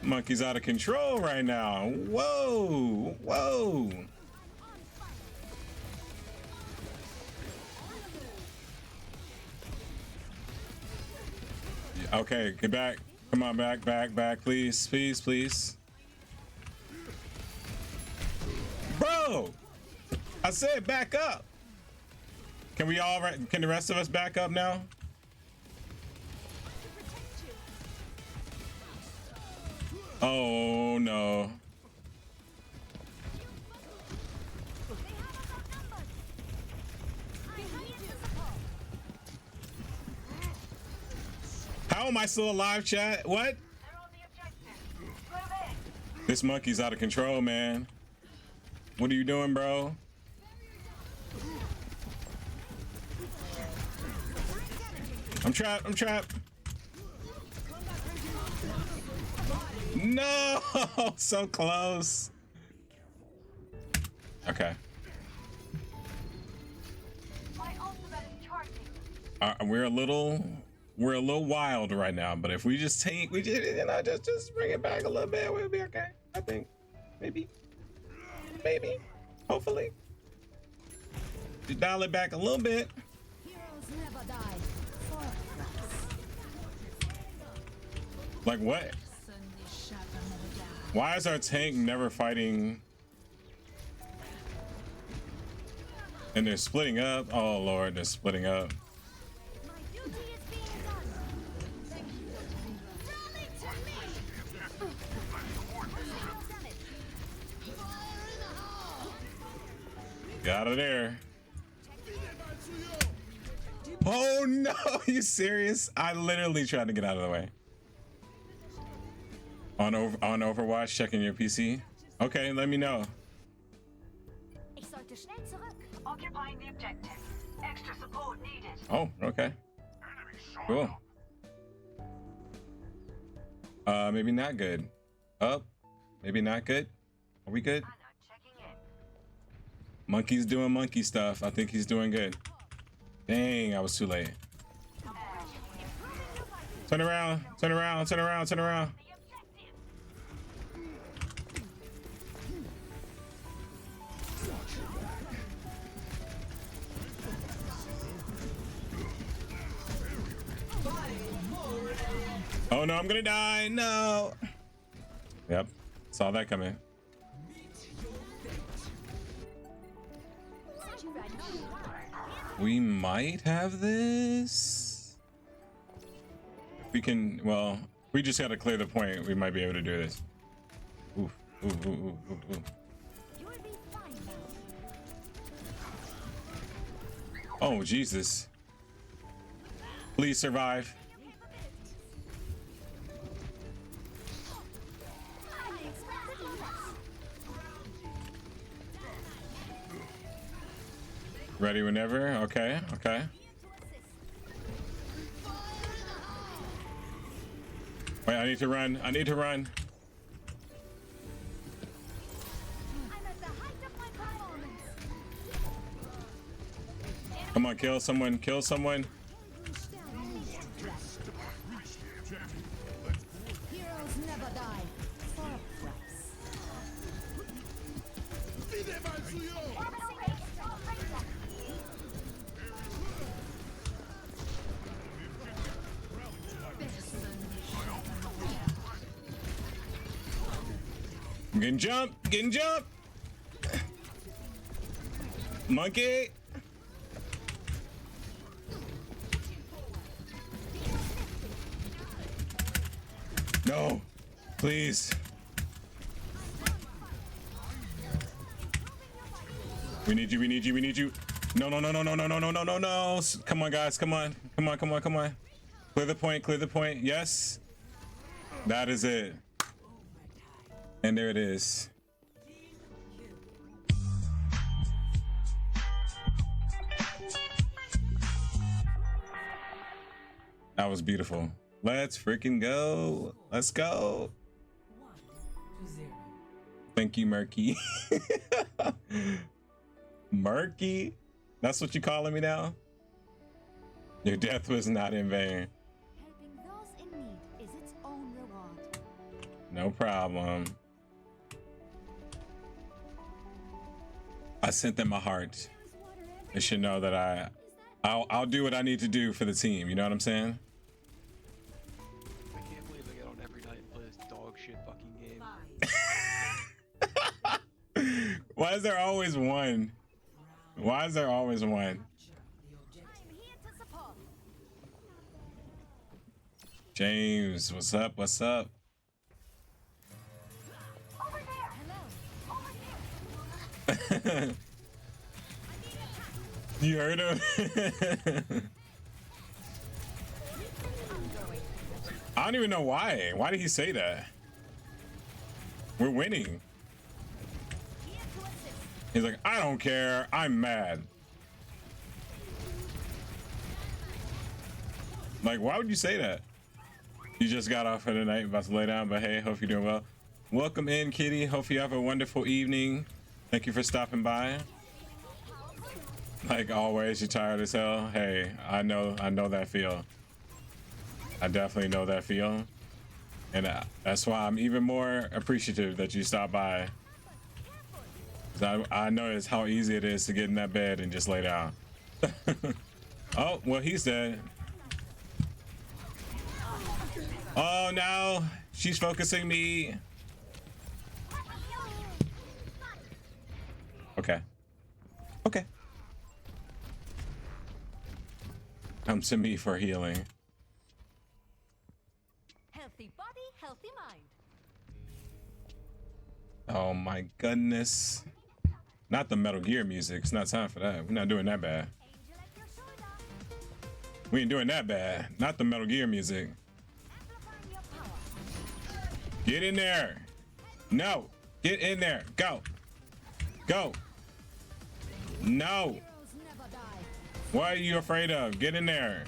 Monkey's out of control right now. Whoa, whoa! Okay, get back. Come on, back, please, please, please. Bro, I said back up. Can we all? Can the rest of us back up now? Oh no. How am I still alive, chat? What? This monkey's out of control, man. What are you doing, bro? I'm trapped. I'm trapped. No, so close. Okay. We're a little wild right now, but if we just tank, just bring it back a little bit, we'll be okay. I think, maybe, hopefully. Just dial it back a little bit. Never die. Like what? Why is our tank never fighting? And they're splitting up. Oh Lord, they're splitting up. My duty is being done. Thank you. Rally to me. Get out of there. Oh no, you serious? I literally tried to get out of the way. On Overwatch, checking your PC. Okay, let me know. Ich sollte schnell zurück. Occupying the objective. Extra support needed. Oh, okay. Cool. Maybe not good. Up. Maybe not good. Are we good? Monkey's doing monkey stuff. I think he's doing good. Dang, I was too late. Turn around, turn around, turn around, turn around. Oh no, I'm gonna die. No. Yep, saw that coming. We might have this. If we can, well, we just gotta clear the point. We might be able to do this. Ooh, ooh, ooh, ooh, ooh, ooh. Oh, Jesus. Please survive. Ready whenever. Okay, okay. Wait, I need to run. I need to run. Come on, kill someone. Kill someone. Heroes never die. For a price. Getting jump, getting jump. Monkey. No, please. We need you, we need you, we need you. No, no, no, no, no, no, no, no, no, no, no. Come on, guys, come on. Come on, come on, come on. Clear the point, clear the point. Yes. That is it. And there it is. That was beautiful. Let's freaking go. Let's go. Thank you, Murky. Murky? That's what you calling me now? Your death was not in vain. Helping those in need is its own reward. No problem. I sent them my heart. They should know that I'll do what I need to do for the team. You know what I'm saying? I can't believe I get on every night and play this dog shit fucking game. Why is there always one? Why is there always one? I'm here to support. James, what's up? What's up? Over there. Hello. Over here. You heard him? I don't even know why. Why did he say that? We're winning. He's like, I don't care. I'm mad. Like, why would you say that? You just got off for the night, about to lay down, but hey, hope you're doing well. Welcome in, Kitty. Hope you have a wonderful evening. Thank you for stopping by. Like always, you're tired as hell. Hey, I know that feel. I definitely know that feel. And that's why I'm even more appreciative that you stopped by. I noticed how easy it is to get in that bed and just lay down. Oh, well, he's dead. Oh, no. She's focusing me. Okay. Okay. Come to me for healing. Healthy body, healthy mind. Oh my goodness. Not the Metal Gear music. It's not time for that. We're not doing that bad. We ain't doing that bad. Not the Metal Gear music. Get in there. No. Get in there. Go. Go. No. What are you afraid of? Get in there.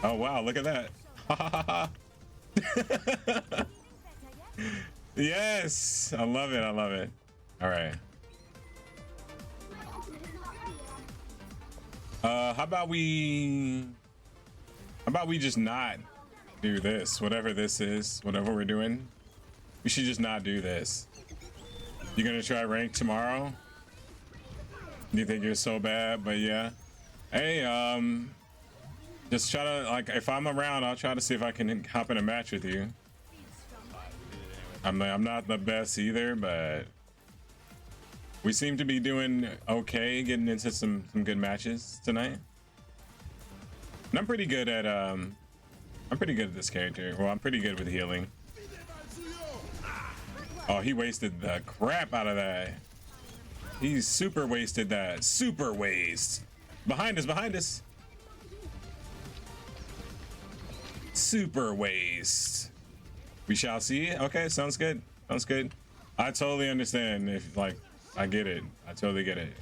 Oh wow, look at that. Yes, I love it. I love it. All right. How about we just not do this, whatever this is, whatever we're doing. We should just not do this. You gonna try rank tomorrow? You think you're so bad, but yeah. Hey, just try to, like, if I'm around, I'll try to see if I can hop in a match with you. I'm not the best either, but we seem to be doing okay, getting into some good matches tonight. And I'm pretty good at this character. Well, I'm pretty good with healing. Oh, he wasted the crap out of that. He's super wasted that. Super waste. Behind us, behind us. Super waste. We shall see. Okay, sounds good. Sounds good. I totally understand if, like, I get it. I totally get it.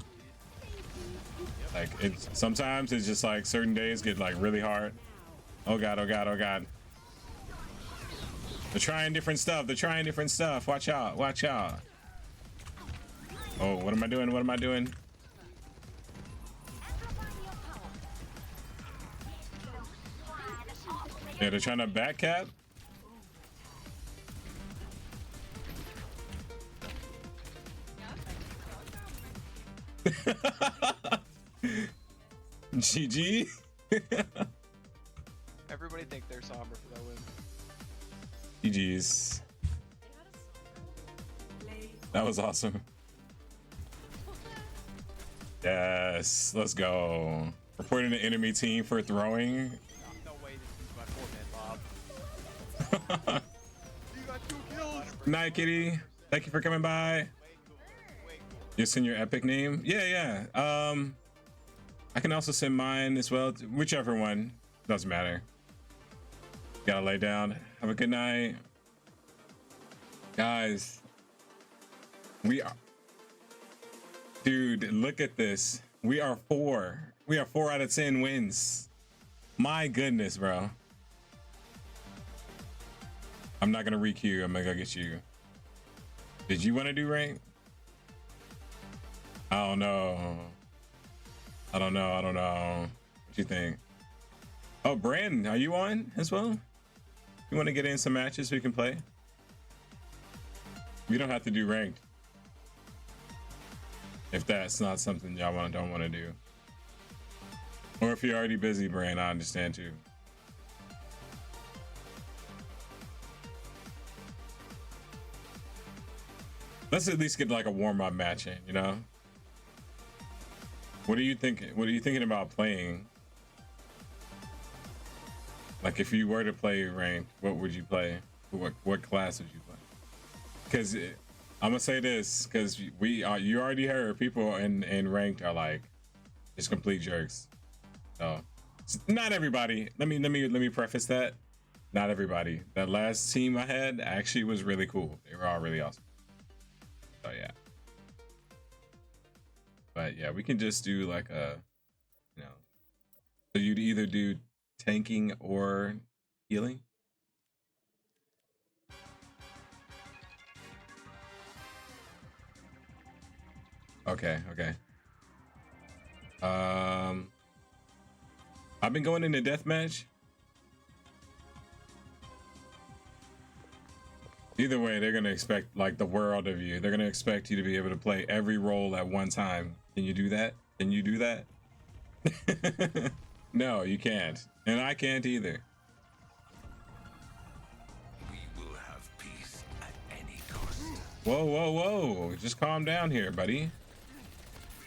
Like, sometimes it's just like certain days get like really hard. Oh god, oh god, oh god. They're trying different stuff. They're trying different stuff. Watch out, watch out. Oh, what am I doing? What am I doing? Yeah, they're trying to back cap. GG. Everybody think they're somber for that win. GG's. That was awesome. Yes, let's go. Reporting the enemy team for throwing. No way this is my 4-man Bob. You got 2 kills. Night, Kitty. Thank you for coming by. You send your epic name? Yeah. I can also send mine as well. Whichever one. Doesn't matter. Gotta lay down. Have a good night. Guys. We are... Dude, look at this. We are 4. We are 4 out of 10 wins. My goodness, bro. I'm not gonna re-queue. I'm gonna go get you. Did you want to do rank? I don't know. What you think? Oh, Brandon, are you on as well? You want to get in some matches we can play? We don't have to do ranked. If that's not something y'all don't want to do. Or if you're already busy, Brand, I understand too. Let's at least get like a warm-up match in, you know? What are you thinking? What are you thinking about playing? Like if you were to play ranked, what would you play? What class would you play? Because I'm gonna say this, because you already heard people in ranked are like just complete jerks. So not everybody. Let me preface that. Not everybody. That last team I had actually was really cool. They were all really awesome. So yeah. But yeah, we can just do like a, you know, so you'd either do tanking or healing. Okay. I've been going into deathmatch. Either way, they're gonna expect like the world of you. They're gonna expect you to be able to play every role at one time. Can you do that? Can you do that? No, you can't. And I can't either. We will have peace at any cost. Whoa. Just calm down here, buddy.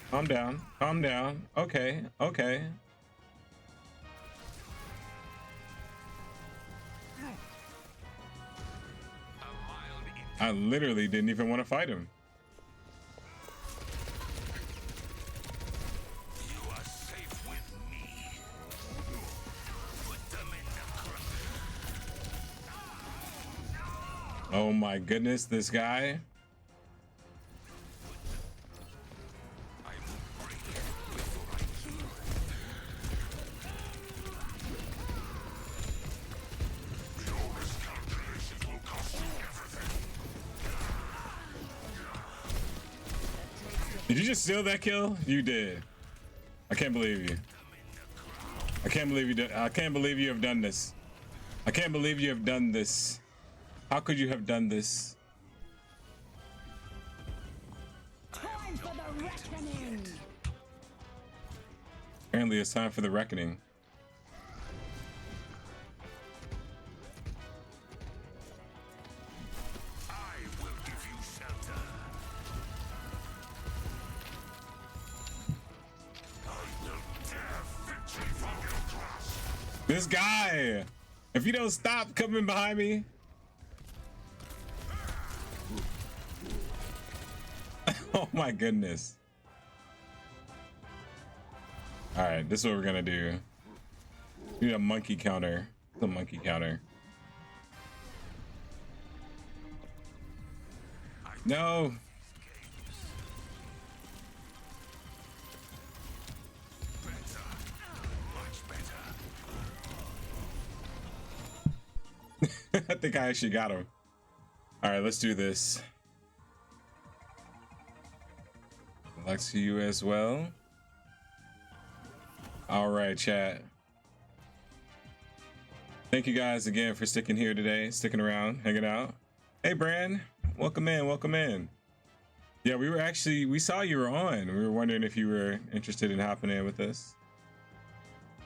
Calm down. Okay. I literally didn't even want to fight him. You are safe with me. Put them in the Oh my goodness, this guy. Did you just steal that kill? You did. I can't believe you. I can't believe you have done this. I can't believe you have done this. How could you have done this? Time for the reckoning. Apparently it's time for the reckoning. This guy, if you don't stop coming behind me. Oh my goodness. All right, this is what we're gonna do. We need a monkey counter. The monkey counter. No. I think I actually got him. All right, let's do this. Luck to you as well. All right, chat. Thank you guys again for sticking here today, sticking around, hanging out. Hey, Brand, welcome in. Yeah, we saw you were on. We were wondering if you were interested in hopping in with us.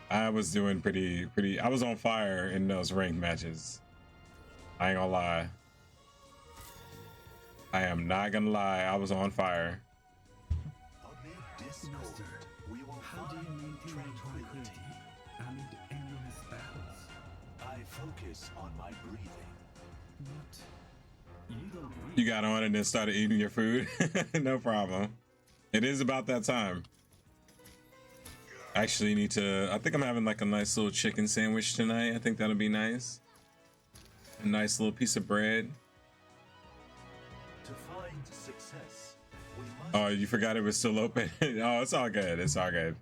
I was doing pretty. I was on fire in those ranked matches. I ain't gonna lie. I am not gonna lie. I was on fire. Amid discord, we will find tranquility. Amid endless battles. I focus on my breathing. What? You don't You got on and then started eating your food. No problem. It is about that time. Actually need to, I think I'm having like a nice little chicken sandwich tonight. I think that'll be nice. A nice little piece of bread. To find success, we must. Oh, you forgot it was still open. Oh, it's all good. It's all good.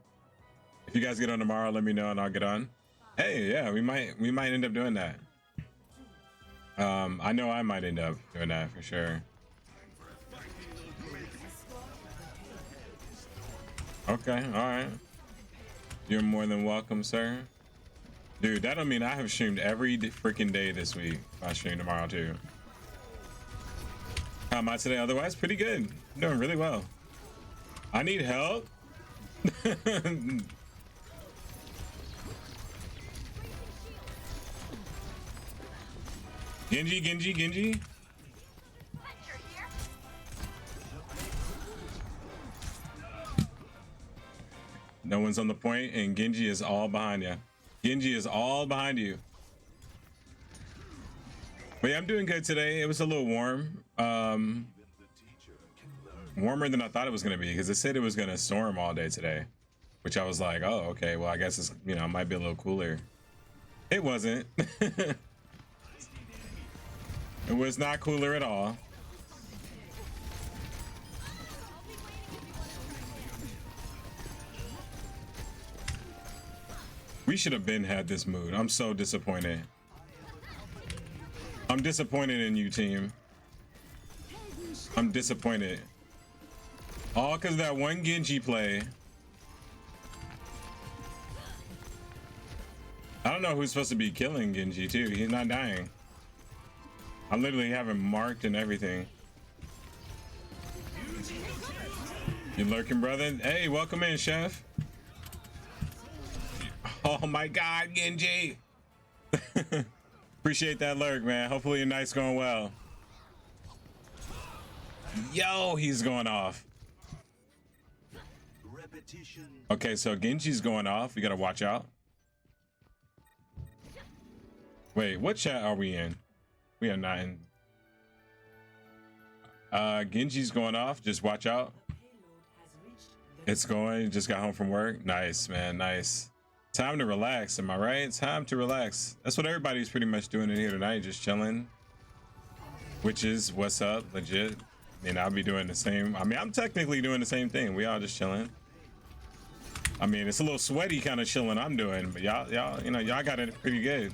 If you guys get on tomorrow, let me know and I'll get on. Hey, yeah, we might end up doing that. I know I might end up doing that for sure. Okay, all right. You're more than welcome, sir. Dude, that don't mean I have streamed every freaking day this week. I stream tomorrow too. How am I today? Otherwise, pretty good. I'm doing really well. I need help. Genji. No one's on the point, and Genji is all behind you. Genji is all behind you. But yeah, I'm doing good today. It was a little warm. Warmer than I thought it was gonna be because it said it was gonna storm all day today, which I was like, oh, okay. Well, I guess it's, you know, it might be a little cooler. It wasn't. It was not cooler at all. We should have been had this mood. I'm so disappointed. I'm disappointed in you, team. I'm disappointed. All because of that one Genji play. I don't know who's supposed to be killing Genji too. He's not dying. I literally have him marked and everything. You lurking, brother? Hey, welcome in, chef. Oh my God, Genji. Appreciate that lurk, man. Hopefully your night's going well. Yo, he's going off. Repetition. Okay, so Genji's going off. We gotta watch out. Wait, what chat are we in? We are not in. Genji's going off. Just watch out. It's going. Just got home from work. Nice, man. Nice. Time to relax. Am I right? Time to relax. That's what everybody's pretty much doing in here tonight. Just chilling. Which is what's up. Legit. I mean, I'll be doing the same. I mean, I'm technically doing the same thing. We all just chilling. I mean, it's a little sweaty kind of chilling I'm doing, but y'all, you know, y'all got it pretty good.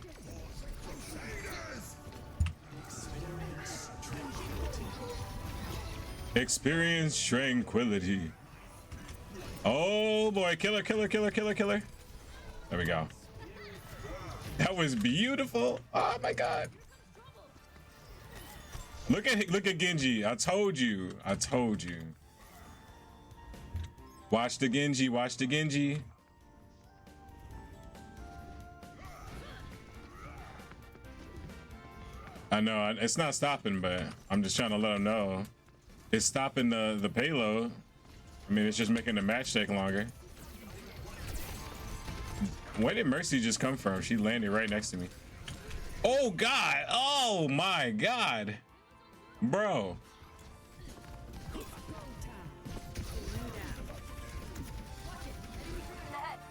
Experience tranquility. Oh boy, killer. There we go. That was beautiful. Oh my God. Look at Genji. I told you. Watch the Genji. I know it's not stopping, but I'm just trying to let them know. It's stopping the payload. I mean, it's just making the match take longer. Where did Mercy just come from? She landed right next to me. Oh God! Oh my God! Bro.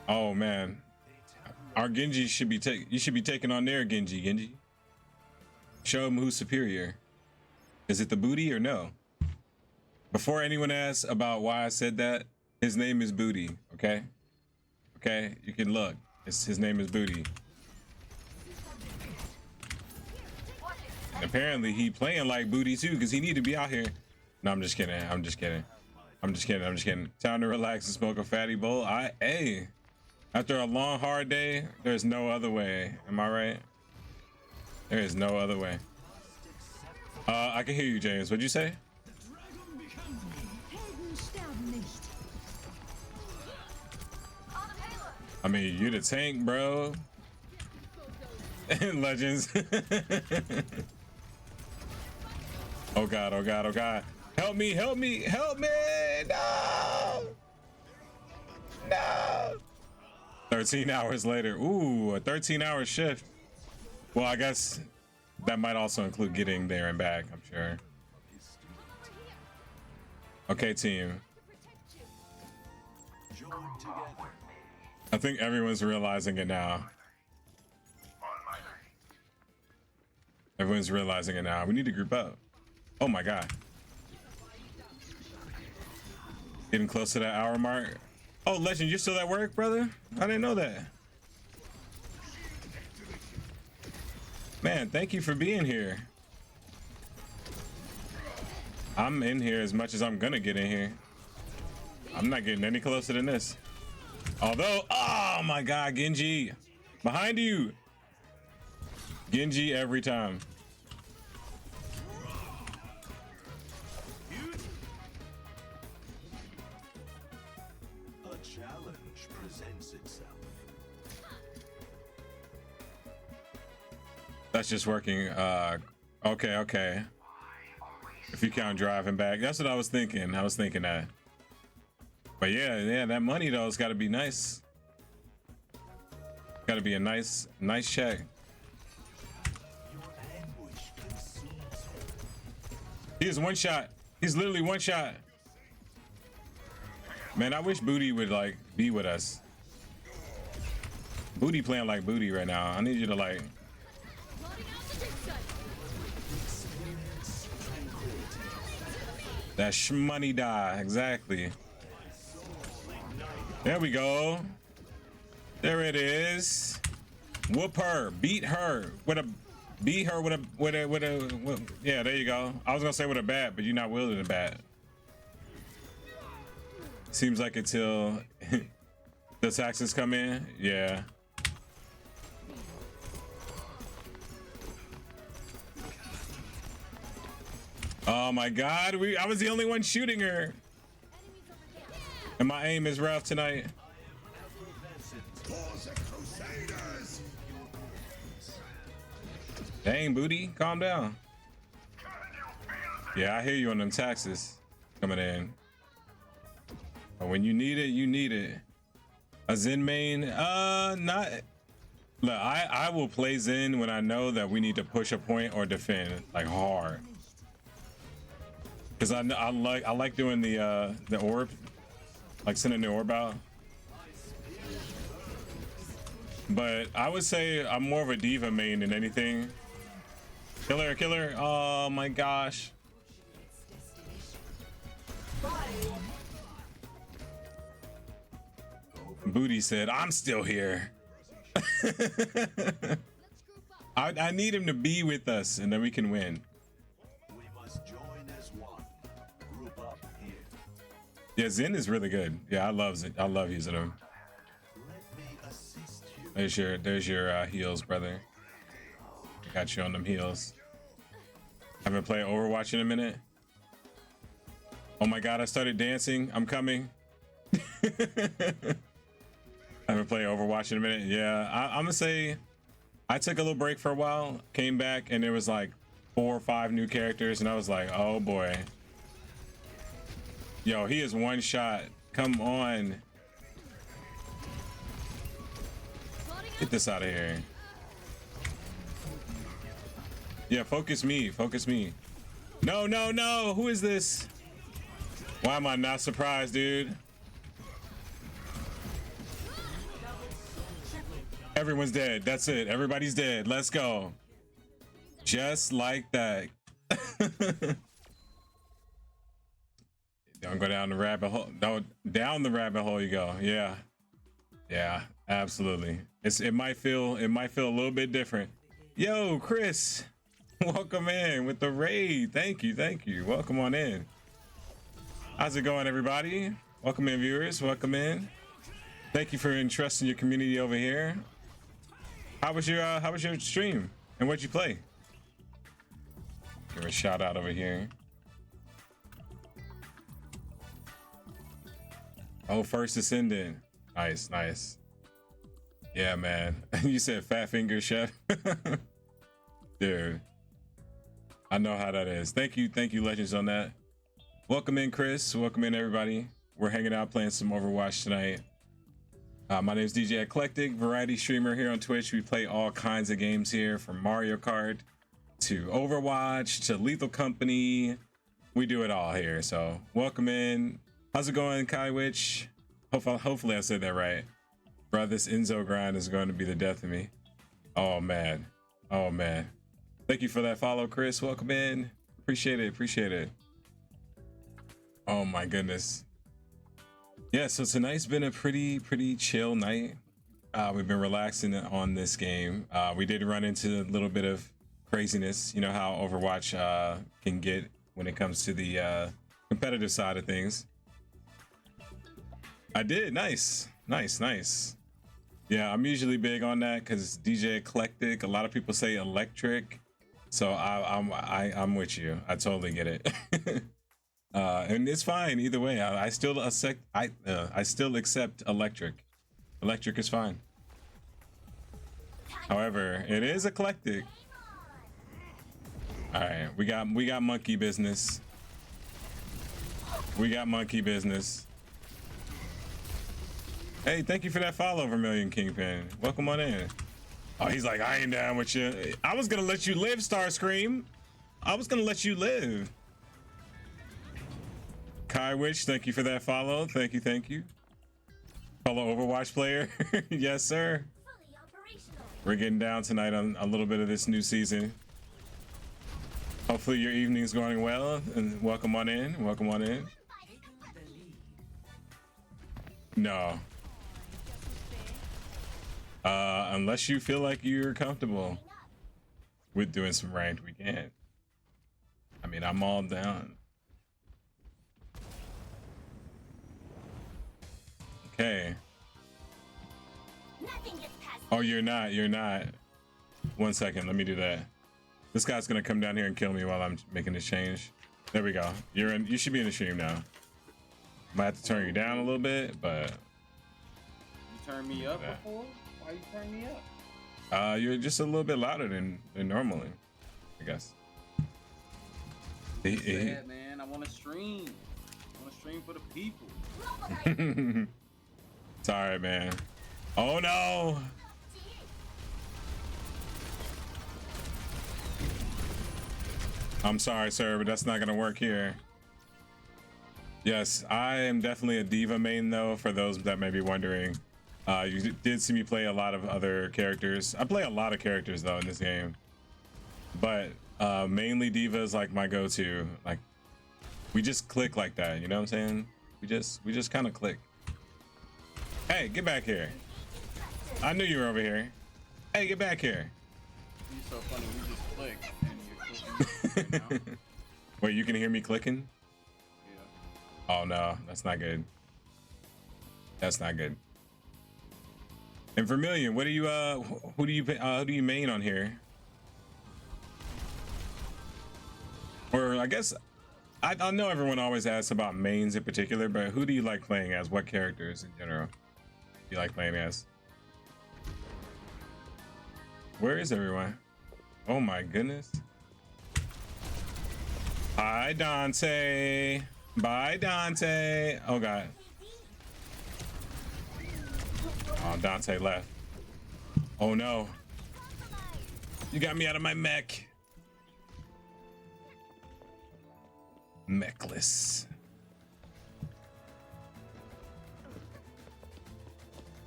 Oh man. Our Genji should be you should be taking on their Genji. Show them who's superior. Is it the booty or no? Before anyone asks about why I said that, his name is Booty, okay? Okay, you can look. His name is Booty. And apparently he playing like Booty too, because he need to be out here. No, I'm just kidding. Time to relax and smoke a fatty bowl. Hey, after a long, hard day, there's no other way. Am I right? There is no other way. I can hear you, James. What'd you say? I mean, you the tank, bro. Legends. Oh god, oh god, oh god. Help me, help me, help me! No! No! 13 hours later. Ooh, a 13-hour shift. Well, I guess that might also include getting there and back, I'm sure. Okay, team. I think everyone's realizing it now. Everyone's realizing it now. We need to group up. Oh my god. Getting close to that hour mark. Oh, Legend, you're still at work, brother? I didn't know that. Man, thank you for being here. I'm in here as much as I'm gonna get in here. I'm not getting any closer than this. Although, oh my god, Genji. Behind you. Genji every time. A challenge presents itself. That's just working. Okay, okay. If you count driving back, that's what I was thinking. I was thinking that. But yeah, that money though has got to be nice. Got to be a nice check. He is one shot. He's literally one shot. Man, I wish Booty would like be with us. Booty playing like Booty right now. I need you to like. That shmoney die, exactly. There we go. There it is. Whoop her, beat her with a, beat her with a, yeah, there you go. I was gonna say with a bat, but you're not wielding a bat. Seems like until the taxes come in, yeah. Oh my god, I was the only one shooting her. And my aim is rough tonight. Dang, Booty, calm down. Yeah, I hear you on them taxes coming in. But when you need it, you need it. A Zen main, not. Look, I will play Zen when I know that we need to push a point or defend like hard. Cause I like doing the orb, like sending the orb out. But I would say I'm more of a diva main than anything. Killer, killer! Oh my gosh! Booty said, "I'm still here." I need him to be with us, and then we can win. Yeah, Zen is really good. Yeah, I love Zen. I love using him. There's your heals, brother. Got you on them heals. Haven't played Overwatch in a minute. Oh my god, I started dancing. I'm coming. I haven't played Overwatch in a minute. Yeah, I'm gonna say I took a little break for a while, came back, and there was like 4 or 5 new characters, and I was like, oh boy. Yo, he is one shot. Come on. Get this out of here. Yeah, focus me. Focus me. No, no, no. Who is this? Why am I not surprised, dude? Everyone's dead. That's it. Everybody's dead. Let's go. Just like that. Don't go down the rabbit hole. No, down the rabbit hole you go. Yeah. Yeah, absolutely. It might feel a little bit different. Yo, Chris. Welcome in with the raid. Thank you. Thank you. Welcome on in. How's it going, everybody? Welcome in, viewers. Welcome in. Thank you for entrusting your community over here. How was your stream and what'd you play? Give a shout out over here. Oh, first ascendant. Nice, nice. Yeah, man. You said fat finger chef. Dude, I know how that is. Thank you, Legends, on that. Welcome in, Chris. Welcome in, everybody. We're hanging out playing some Overwatch tonight. My name is DJ Eclectic, variety streamer here on Twitch. We play all kinds of games here, from Mario Kart to Overwatch to Lethal Company. We do it all here. So welcome in. How's it going, Kai Witch? Hopefully I said that right. Bro, this Enzo grind is going to be the death of me. Oh man. Oh man. Thank you for that follow, Chris. Welcome in. Appreciate it. Oh my goodness. Yeah, so tonight's been a pretty chill night. We've been relaxing on this game. We did run into a little bit of craziness. You know how Overwatch can get when it comes to the competitive side of things. I did. Nice. Yeah, I'm usually big on that because DJ Eclectic. A lot of people say electric, so I'm with you. I totally get it. And it's fine either way. I still accept electric. Electric is fine. However, it is eclectic. All right, we got monkey business. Hey, thank you for that follow, Vermilion Kingpin. Welcome on in. Oh, he's like, I ain't down with you. I was gonna let you live, Starscream. I was gonna let you live. Kai Witch, thank you for that follow. Thank you. Fellow Overwatch player. Yes, sir. We're getting down tonight on a little bit of this new season. Hopefully your evening's going well, and welcome on in. No. Unless you feel like you're comfortable with doing some ranked, we can. I mean, I'm all down. Okay. Oh, you're not. 1 second, let me do that. This guy's gonna come down here and kill me while I'm making this change. There we go. You should be in the stream now. Might have to turn you down a little bit, but you turned me up before? Why you turn me up? You're just a little bit louder than normally, I guess. Sad, man. I want to stream. I want to stream for the people. It's all right, man. Oh no. I'm sorry, sir, but that's not gonna work here. Yes, I am definitely a diva main, though, for those that may be wondering. You did see me play a lot of other characters. I play a lot of characters, though, in this game. But mainly diva is like my go-to. Like, we just click like that, you know what I'm saying? We just kind of click. Hey, get back here. I knew you were over here. Hey, get back here. You're so funny, we just click and you're clicking right now. Wait, you can hear me clicking? Yeah. Oh no, that's not good. And Vermilion, what do you who do you main on here? Or I guess I know everyone always asks about mains in particular, but who do you like playing as? What characters in general do you like playing as? Where is everyone? Oh my goodness. Hi, Dante. Bye, Dante. Oh god. Oh, Dante left. Oh no. You got me out of my mech. Mechless.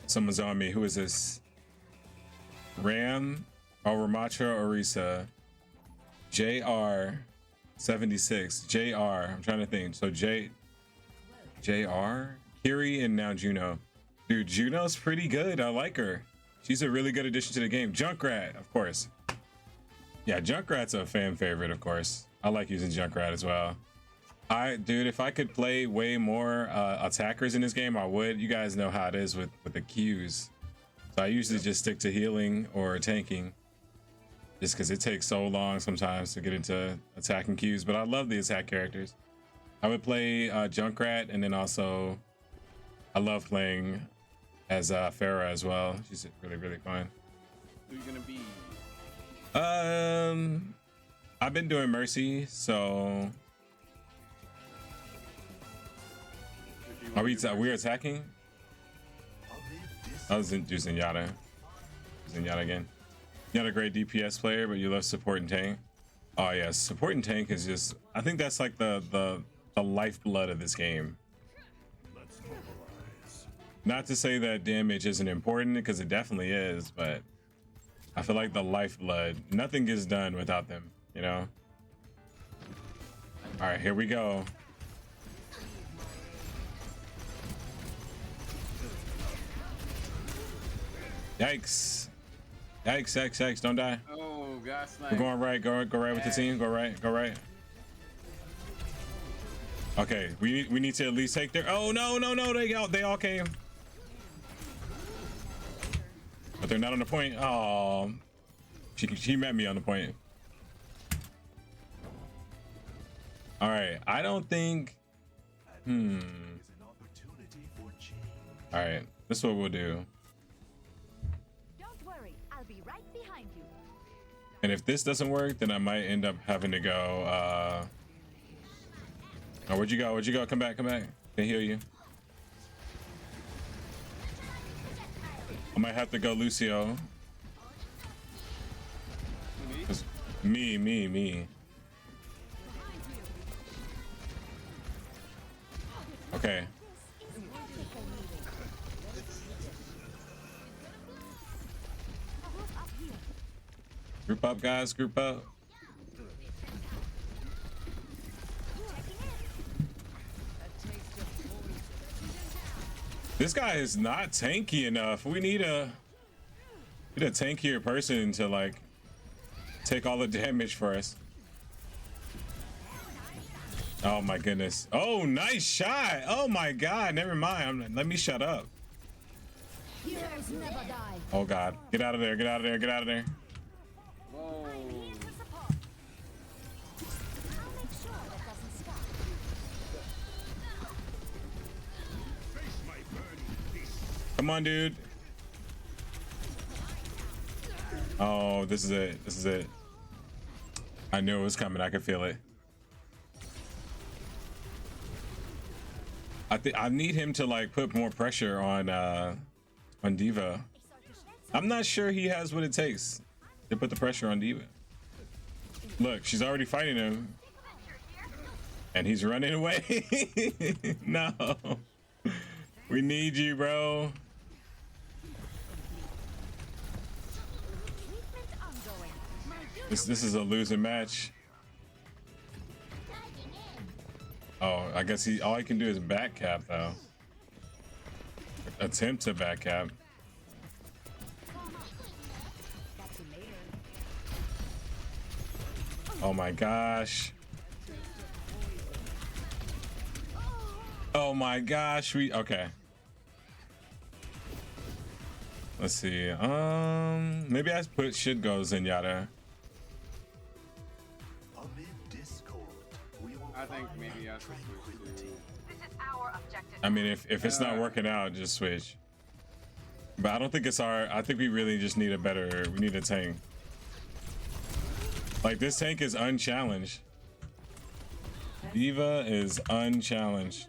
Someone's on me. Who is this? Ram or Ramatra Orisa. JR 76. JR. I'm trying to think. So JR, Kiri, and now Juno. Dude, Juno's pretty good. I like her. She's a really good addition to the game. Junkrat, of course. Yeah, Junkrat's a fan favorite, of course. I like using Junkrat as well. Dude, if I could play way more attackers in this game, I would. You guys know how it is with the Qs. So I usually just stick to healing or tanking, just because it takes so long sometimes to get into attacking Qs. But I love the attack characters. I would play Junkrat, and then also I love playing as Farah as well. She's really, really fun. Who you gonna be? I've been doing Mercy, so are we attacking? I was using Yada. Using Yada again. You're not a great DPS player, but you love support and tank. Oh yes, support and tank is just, I think that's like the lifeblood of this game. Not to say that damage isn't important, because it definitely is, but I feel like the lifeblood, nothing gets done without them, you know? All right, here we go. Yikes. Yikes, yikes, yikes, don't die. Oh, God, We're going right, go right with the team, go right, go right. Okay, we need to at least take their, oh no, they all came. But they're not on the point. Oh, she met me on the point. All right, I don't think, all right, this is what we'll do. Don't worry, I'll be right behind you. And if this doesn't work, then I might end up having to go, oh, where'd you go? Where'd you go? Come back, come back. Can't heal you. I might have to go Lucio. Me. Okay. Group up, guys, group up. This guy is not tanky enough. We need a tankier person to like take all the damage for us. Oh my goodness. Oh, nice shot. Oh my God. Never mind. Let me shut up. Heroes never die. Oh God. Get out of there. Get out of there. Get out of there. Whoa. I'll make sure that doesn't stop. Come on, dude. Oh, this is it. This is it. I knew it was coming. I could feel it. I need him to like put more pressure on Diva. I'm not sure he has what it takes to put the pressure on Diva. Look, she's already fighting him. And he's running away. No. We need you, bro. This is a losing match. Oh, I guess all he can do is back cap though. Attempt to back cap. Oh my gosh. Oh my gosh, okay. Let's see. Maybe I put shit goes in Yada. I think maybe I should switch to... I mean, if it's not working out, just switch. But I don't think it's I think we really just need we need a tank. Like, this tank is unchallenged. Diva is unchallenged.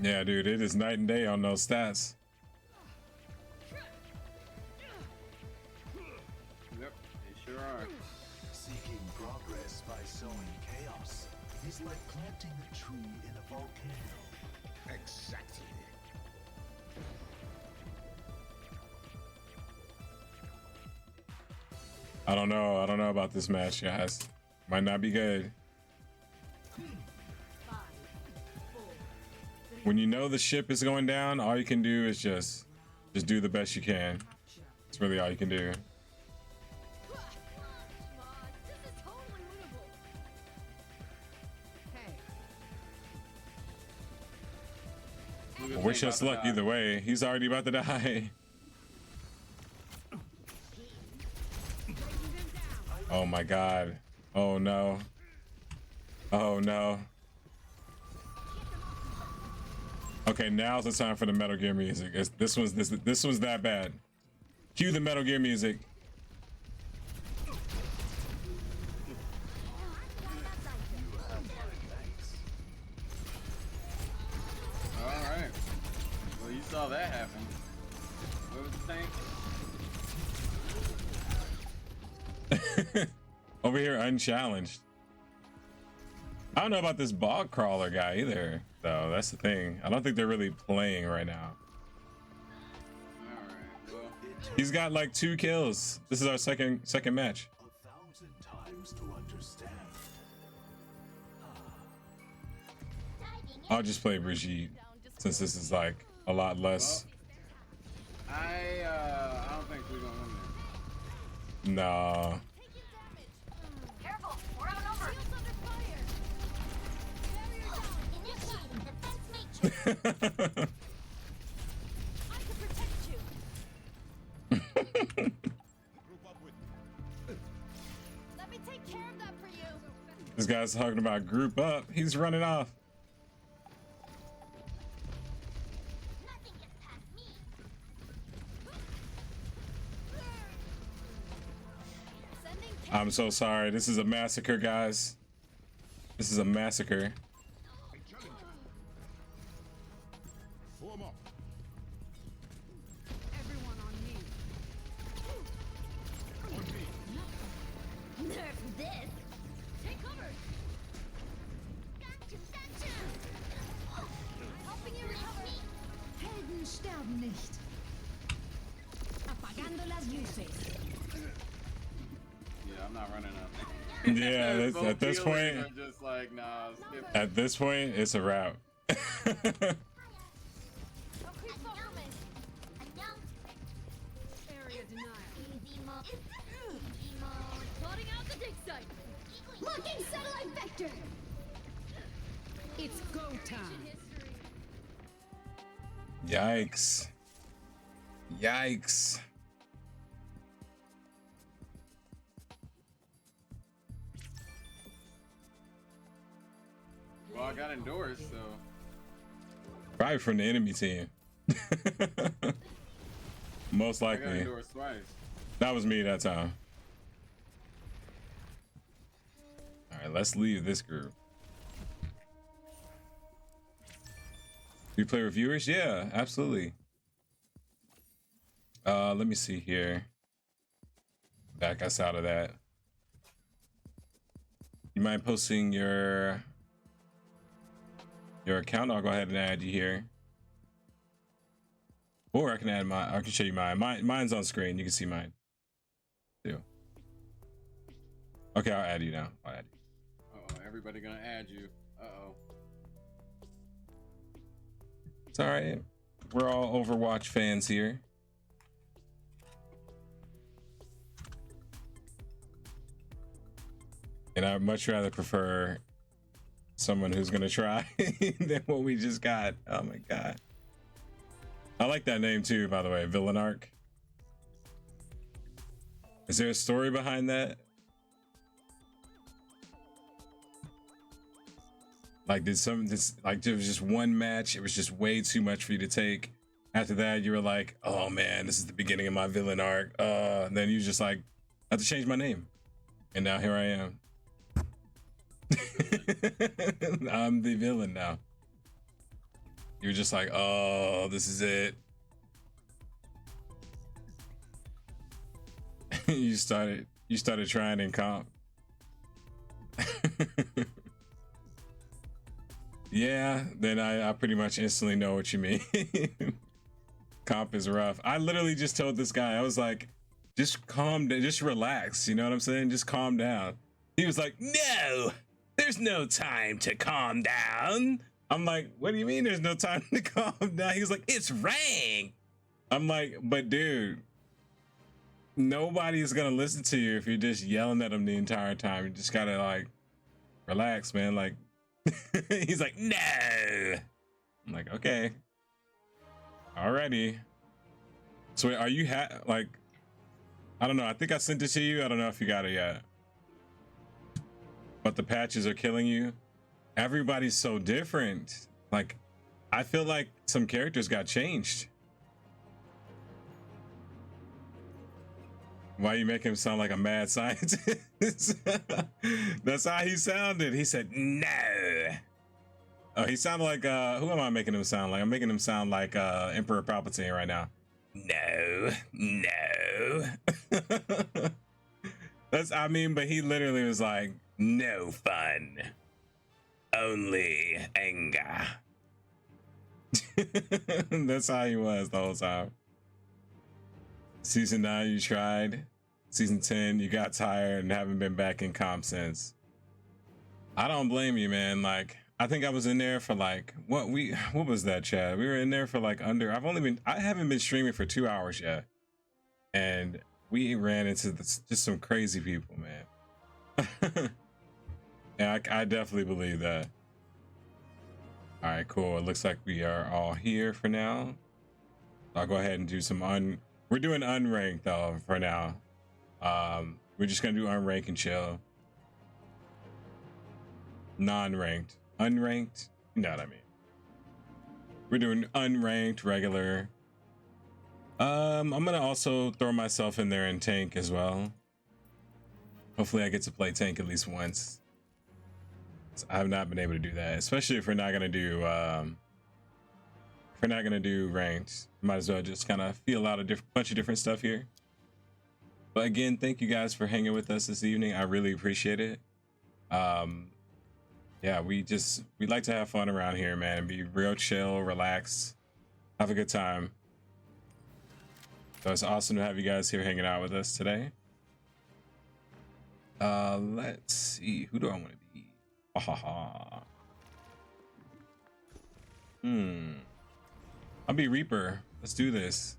Yeah, dude, it is night and day on those stats. Yep, they sure are. Seeking progress by sowing chaos is like planting a tree in a volcano. Exactly. I don't know about this match, guys. Might not be good. When you know the ship is going down, all you can do is just do the best you can. It's really all you can do. Well, wish us luck either way. He's already about to die. Oh my god. Oh no. Oh no. Okay, now's the time for the Metal Gear music. This one's that bad. Cue the Metal Gear music. Alright. Well, you saw that happen. What was the tank? Over here unchallenged. I don't know about this bog crawler guy either, though. That's the thing. I don't think they're really playing right now. Alright, well. He's got like 2 kills. This is our second match. 1,000 times to understand. I'll just play Brigitte since this is like a lot less. Well, I don't think we're gonna win Nah. Careful, we're outnumbered. Initiating defense matrix. I can protect you. Let me take care of that for you. This guy's talking about group up. He's running off. Nothing gets past me. Sending I'm so sorry. This is a massacre, guys. This is a massacre. Form up. Everyone on me. Nerf this. Take cover. Gotcha. Helping you recover. Helden sterben nicht. Apagando las luces. Yeah, I'm not running up. Yeah, Both at this healers point, are just like, nah, skip. at this point, it's a wrap. Don't creep over me. Area denial. Easy mode. Easy mode. Plotting out the dig site. Locking satellite vector. It's go time. Yikes. Yikes. Well, I got endorsed, so. Probably from the enemy team. Most I got likely. endorsed twice. That was me that time. All right, let's leave this group. We play reviewers? Yeah, absolutely. Let me see here. Back us out of that. You mind posting your account? I'll go ahead and add you here. Or I can add my, I can show you mine. Mine's on screen. You can see mine too. Okay, I'll add you now. I'll add you. Uh-oh, everybody gonna add you. Uh-oh. It's all right. We're all Overwatch fans here. And I'd much rather prefer someone who's gonna try than what we just got. Oh my god. I like that name too, by the way, Villain Arc. Is there a story behind that? Like, there was just one match, it was just way too much for you to take. After that, you were like, oh man, this is the beginning of my villain arc. And then you just like, I have to change my name. And now here I am. I'm the villain now. You're just like, oh, this is it. you started trying in comp. Yeah, then I pretty much instantly know what you mean. Comp is rough. I literally just told this guy, I was like, just calm down, just relax. You know what I'm saying? Just calm down. He was like, no, there's no time to calm down. I'm like, what do you mean there's no time to calm down? He was like, it's rank. I'm like, but dude, nobody's gonna listen to you if you're just yelling at them the entire time. You just gotta like relax, man. Like, he's like, no. I'm like, okay. Alrighty. So wait, are you like, I don't know. I think I sent it to you. I don't know if you got it yet. but the patches are killing you. Everybody's so different. Like, I feel like some characters got changed. Why you make him sound like a mad scientist? That's how he sounded. He said, no. Oh, he sounded like, who am I making him sound like? I'm making him sound like Emperor Palpatine right now. No, no. That's, I mean, but he literally was like, no fun. Only anger. That's how he was the whole time. Season 9, you tried. Season 10, you got tired and haven't been back in comp since. I don't blame you, man. Like, I think I was in there for like, what was that, Chad? We were in there for like I haven't been streaming for 2 hours yet. And we ran into just some crazy people, man. Yeah, I definitely believe that. All right, cool. It looks like we are all here for now. I'll go ahead and do some we're doing unranked though for now. We're just gonna do unranked and chill. Non-ranked. Unranked, you know what I mean. We're doing unranked, regular. I'm gonna also throw myself in there in tank as well. Hopefully I get to play tank at least once. I have not been able to do that, especially if we're not gonna do ranked. Might as well just kind of feel out a bunch of different stuff here. But again, thank you guys for hanging with us this evening. I really appreciate it. Yeah, we like to have fun around here, man. Be real chill, relax, have a good time. So it's awesome to have you guys here hanging out with us today. Let's see, who do I want to be? I'll be Reaper. Let's do this.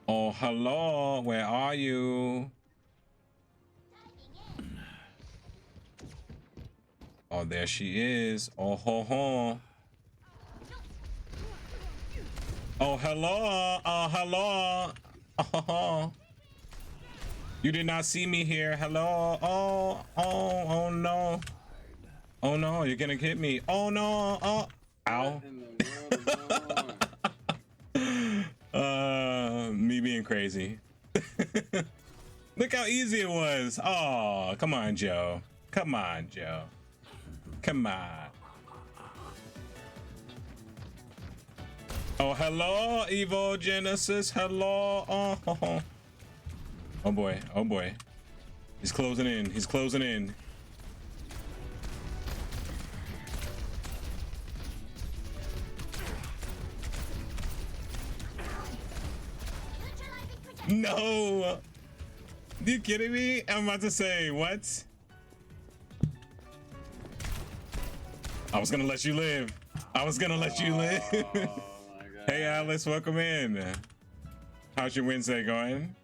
Oh, hello. Where are you? Oh, there she is. Oh, ho, ho. Oh, hello. Oh, hello. Oh, you did not see me here. Hello. Oh no. Oh no, you're gonna hit me. Oh no. Oh, ow. Me being crazy. Look how easy it was. Oh, come on, Joe. Come on, Joe. Come on. Oh, hello, Evo Genesis. Hello. Oh. Oh boy. Oh boy. He's closing in. He's closing in. No. Are you kidding me? I'm about to say, what? I was gonna let you live. I was gonna let you live. Hey, Alice, welcome in. How's your Wednesday going?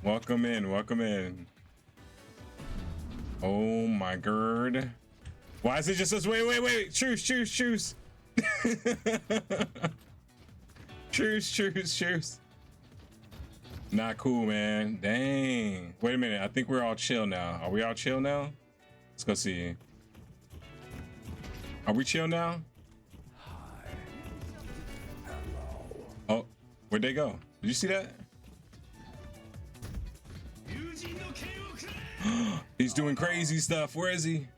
Welcome in, welcome in. Oh my god. Why is it just us? Wait. Truce. Truce. Not cool, man. Dang. Wait a minute. I think we're all chill now. Are we all chill now? Let's go see. Are we chill now? Oh, where'd they go? Did you see that? He's doing crazy stuff. Where is he?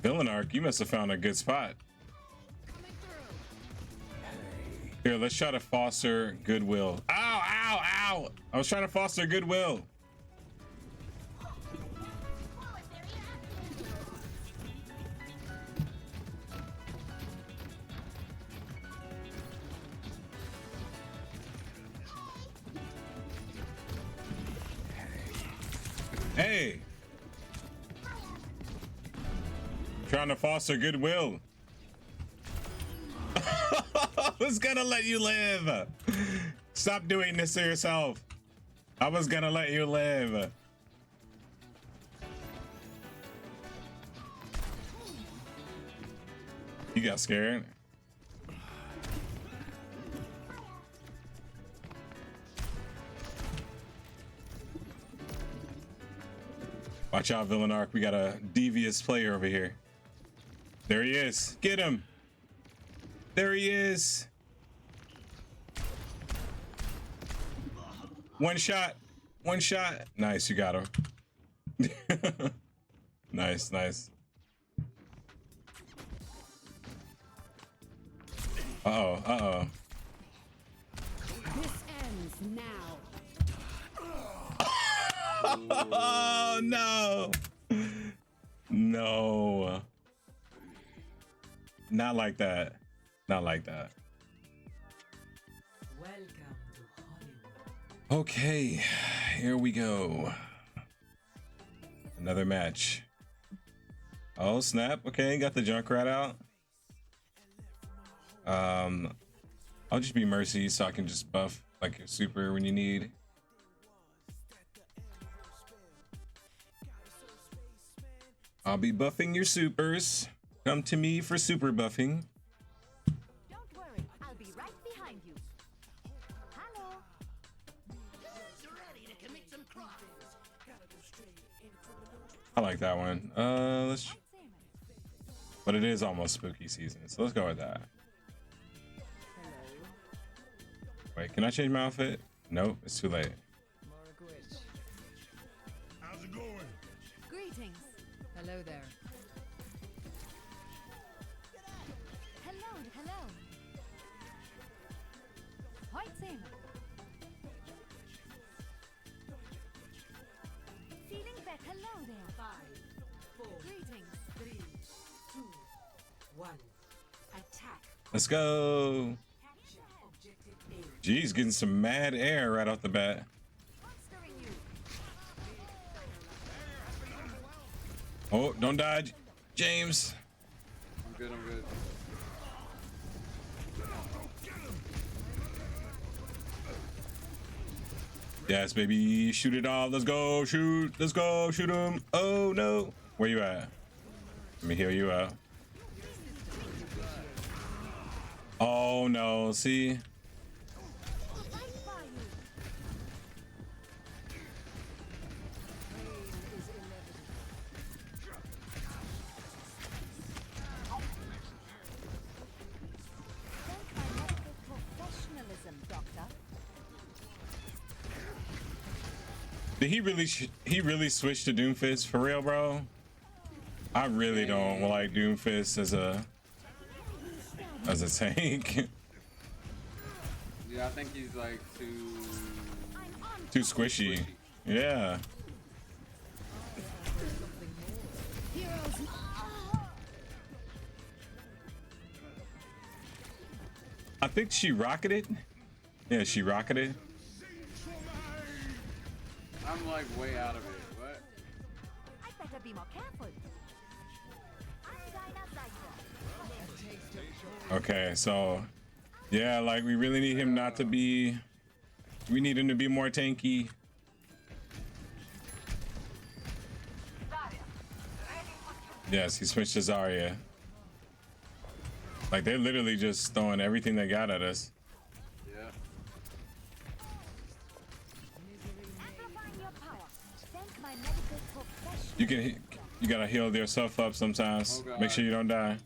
Villain arc, you must have found a good spot. Here, let's try to foster goodwill. Ow! I was trying to foster goodwill. Hey! Trying to foster goodwill. I was gonna let you live. Stop doing this to yourself. I was gonna let you live. got scared. Watch out, Villain Arc. We got a devious player over here. There he is. Get him. There he is. One shot. One shot. Nice, you got him. Nice, nice. Uh-oh, uh-oh. This ends now. Oh, no. No. Not like that. Not like that. Welcome to Hollywood. Okay, here we go. Another match. Oh, snap. Okay, got the Junkrat out. I'll just be Mercy so I can just buff like your super when you need. I'll be buffing your supers. Come to me for super buffing. Don't worry, I'll be right behind you. Hello. I like that one. Let's. But it is almost spooky season, so let's go with that. Wait, can I change my outfit? Nope, it's too late. How's it going? Greetings. Hello there. Hello, hello. Heute sehen. Feeling better. Hello there. 5, 4, Greetings. 3, 2, 1. Attack. Let's go. Capture objective A. Geez, getting some mad air right off the bat. Monstering you. Oh, don't dodge, James. I'm good, I'm good. Yes, baby, shoot it off. Let's go, shoot. Let's go, shoot him. Oh no, where you at? Let me heal you out. Oh no, see. Professionalism, Doctor. Did he really switch to Doomfist for real, bro? I really don't like Doomfist as a tank. Yeah, I think he's like Too squishy. Yeah. I think she rocketed. Yeah, she rocketed. I'm like way out of it. What? I better be more careful. Okay, so yeah, like we really need him not to be. We need him to be more tanky. Yes, he switched to Zarya. Like they're literally just throwing everything they got at us. Yeah. Amplifying your power. Thank my medical professional. You gotta heal yourself up sometimes. Oh, God. Make sure you don't die.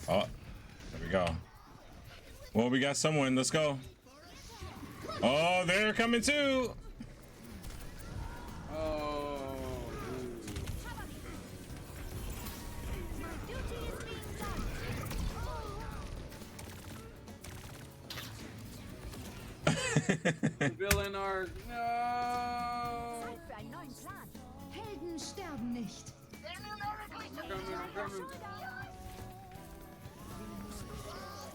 Oh, there we go. Well, we got someone. Let's go. Oh, they're coming too. Oh. My duty is being done. Villain arc. No. Zeit für einen neuen Plan. Helden sterben nicht. I'm coming.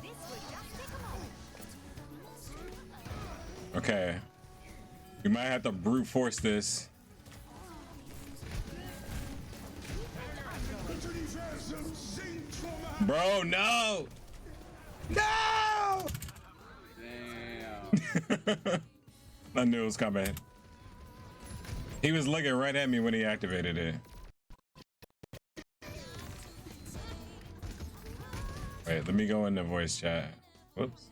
This will just take a moment. Okay. We might have to brute force this. Bro, no! No! Damn. I knew it was coming. He was looking right at me when he activated it. Wait, let me go in the voice chat. Whoops.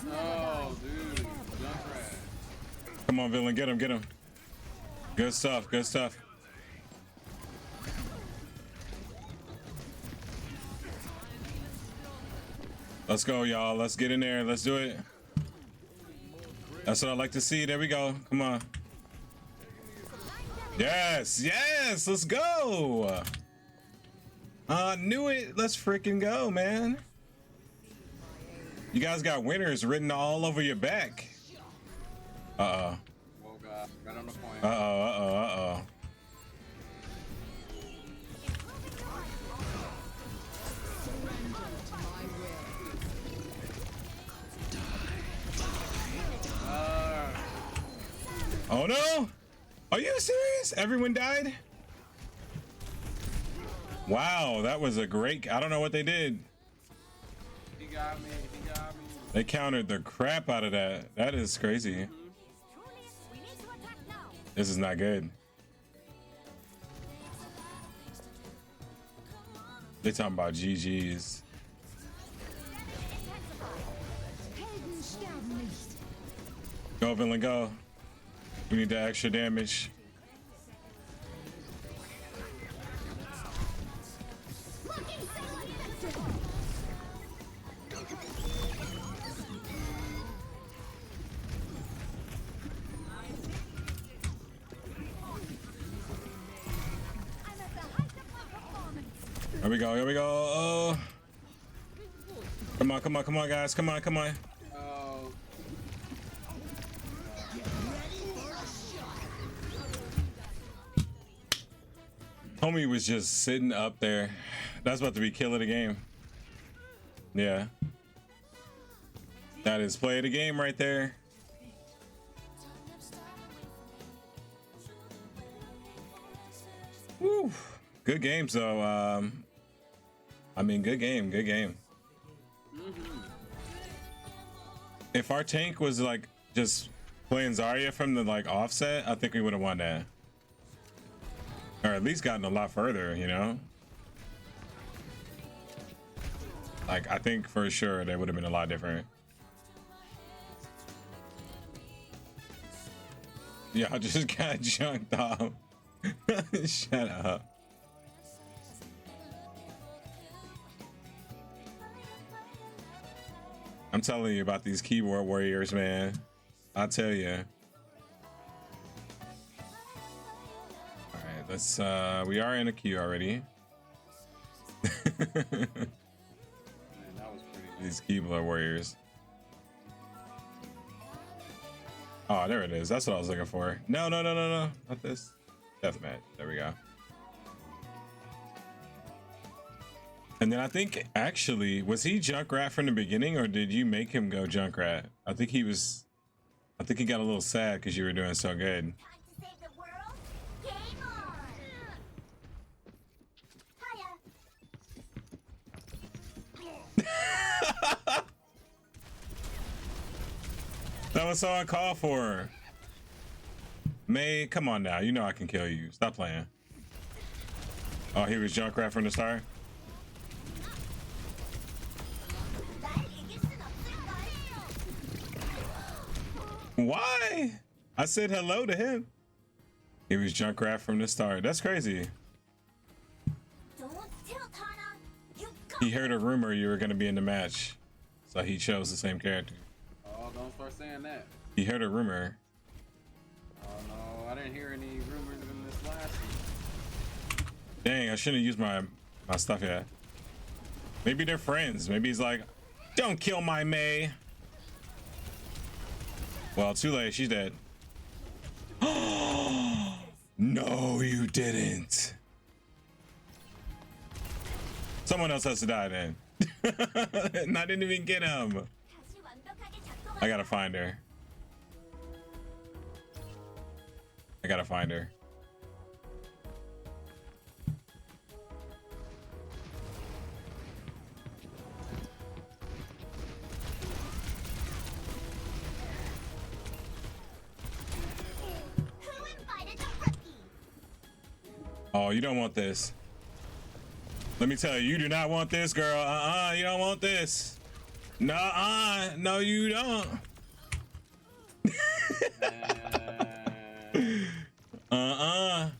Oh, dude. Come on, villain, get him, get him. Good stuff, good stuff. Let's go, y'all. Let's get in there. Let's do it. That's what I like to see. There we go. Come on. Yes, yes, let's go. I knew it. Let's freaking go, man. You guys got winners written all over your back. Uh-oh. Oh, God. Right on the point. Uh-oh, uh-oh, uh-oh. Oh no! Are you serious? Everyone died? Wow, that was a great... I don't know what they did. He got me. He got me. They countered the crap out of that. That is crazy. This is not good. They talking about GG's. Go, villain, go. We need the extra damage. Here we go, here we go. Oh. Come on, come on, come on, guys. Come on, come on. Oh. Homie was just sitting up there. That's about to be kill of the game. Yeah. That is play of the game right there. Woo. Good games though. I mean, good game, good game. If our tank was like just playing Zarya from the like offset, I think we would have won that. Or at least gotten a lot further, you know? Like, I think for sure they would have been a lot different. Yeah, I just got junked off. Shut up. I'm telling you about these keyboard warriors, man. I tell you. All right, let's. We are in a queue already. Man, that was pretty good. These keyboard warriors. Oh, there it is. That's what I was looking for. No, no, no, no, no. Not this. Deathmatch. There we go. And then I think, actually, was he Junkrat from the beginning, or did you make him go Junkrat? I think he was. I think he got a little sad because you were doing so good. That was so uncalled for. May, come on now. You know I can kill you. Stop playing. Oh, he was Junkrat from the start? Why? I said hello to him. He was Junkrat from the start. That's crazy. He heard a rumor you were going to be in the match, so he chose the same character. Oh, don't start saying that. He heard a rumor. Oh no, I didn't hear any rumors in this last one. Dang, I shouldn't have used my stuff yet. Maybe they're friends. Maybe he's like, don't kill my May. Well, too late. She's dead. No, you didn't. Someone else has to die then. And I didn't even get him. I gotta find her. I gotta find her. Oh, you don't want this. Let me tell you, you do not want this, girl. You don't want this. No, you don't. I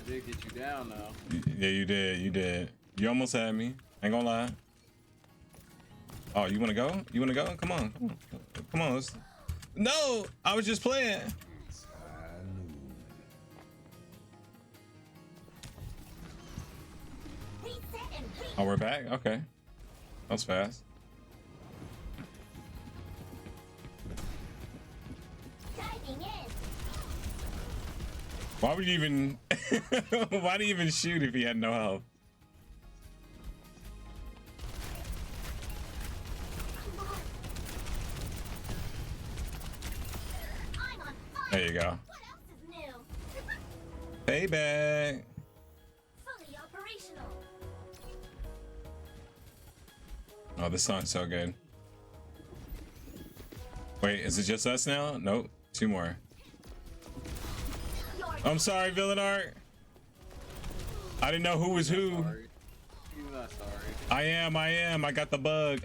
did get you down though. Yeah, you did. You almost had me. Ain't gonna lie. Oh, you wanna go? You wanna go? Come on. Come on. No, I was just playing. Oh, we're back? Okay. That was fast. Why would you even why do you even shoot if he had no health? There you go. Payback. Fully operational. Oh, this song's so good. Wait, is it just us now? Nope. 2 more. I'm sorry, Villain Art. I didn't know who was who. You're not sorry. I am. I got the bug.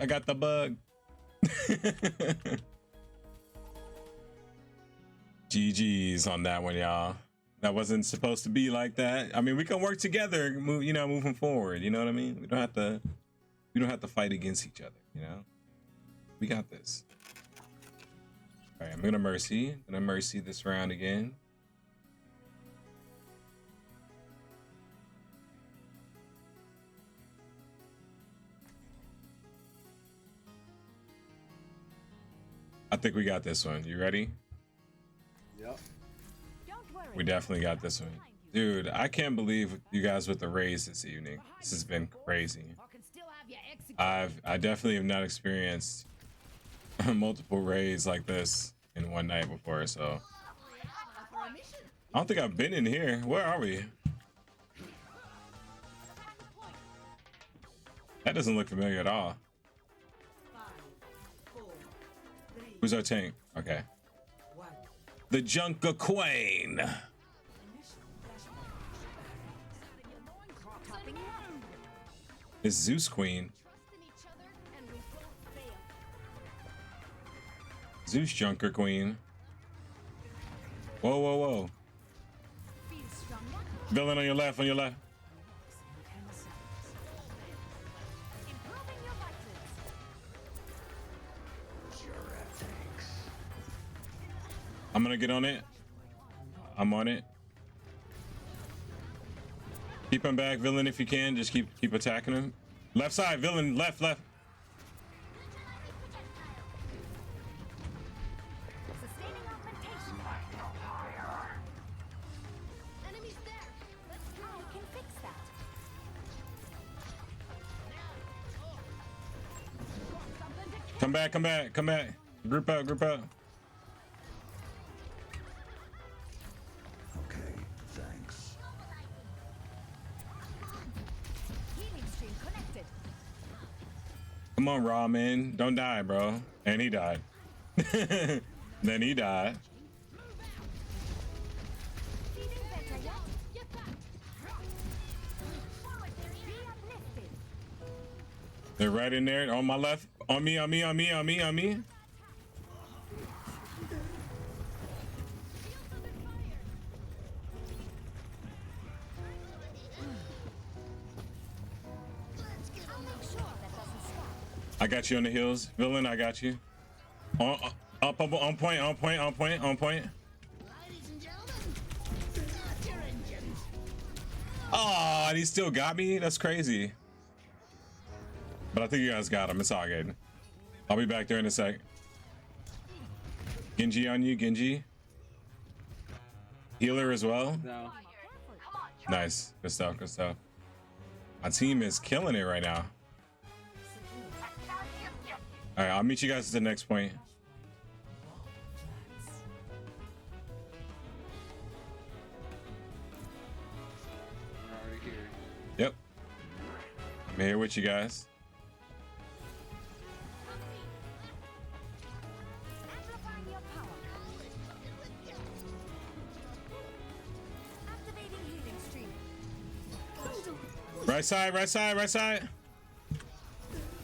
GG's on that one, y'all. That wasn't supposed to be like that. I mean, we can work together, moving forward. You know what I mean? We don't have to fight against each other. You know, we got this. All right, I'm gonna mercy this round again. I think we got this one. You ready? Yep. We definitely got this one. Dude, I can't believe you guys with the raise this evening. This has been crazy. I definitely have not experienced multiple raids like this in one night before, so I don't think I've been in here. Where are we? That doesn't look familiar at all. Who's our tank? Okay. The Junker Queen. It's Zeus Queen. Zeus Junker Queen. Whoa. Villain on your left, I'm gonna get on it. I'm on it. Keep him back, Villain, if you can. Just keep attacking him. Left side, Villain, left. Come back. Group out. Okay, thanks. Come on, Raw man. Don't die, bro. And he died. Then he died. They're right in there on my left. On me. I got you on the heels, Villain. I got you. On point. Oh, and he still got me. That's crazy. But I think you guys got him. It's all good. I'll be back there in a sec. Genji on you, Genji. Healer as well. No. Nice. Good stuff. My team is killing it right now. All right, I'll meet you guys at the next point. I'm here with you guys. Amplifying your power. Activating healing stream. Right side, right side, right side.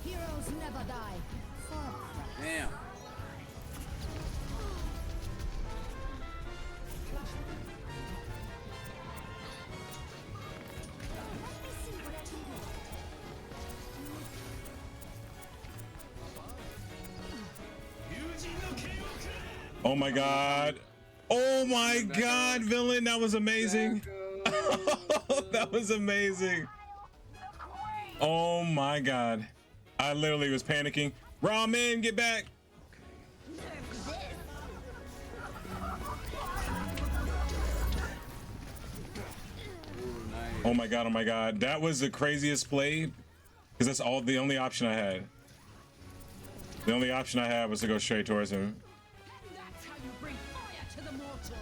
Heroes never die. Damn. Oh my god. Oh my god, villain. That was amazing. That was amazing. Oh my god. I literally was panicking. Ramen, get back. Oh my god, oh my god. That was the craziest play. Because that's all the only option I had. The only option I had was to go straight towards him. That's how you bring fire to the mortal.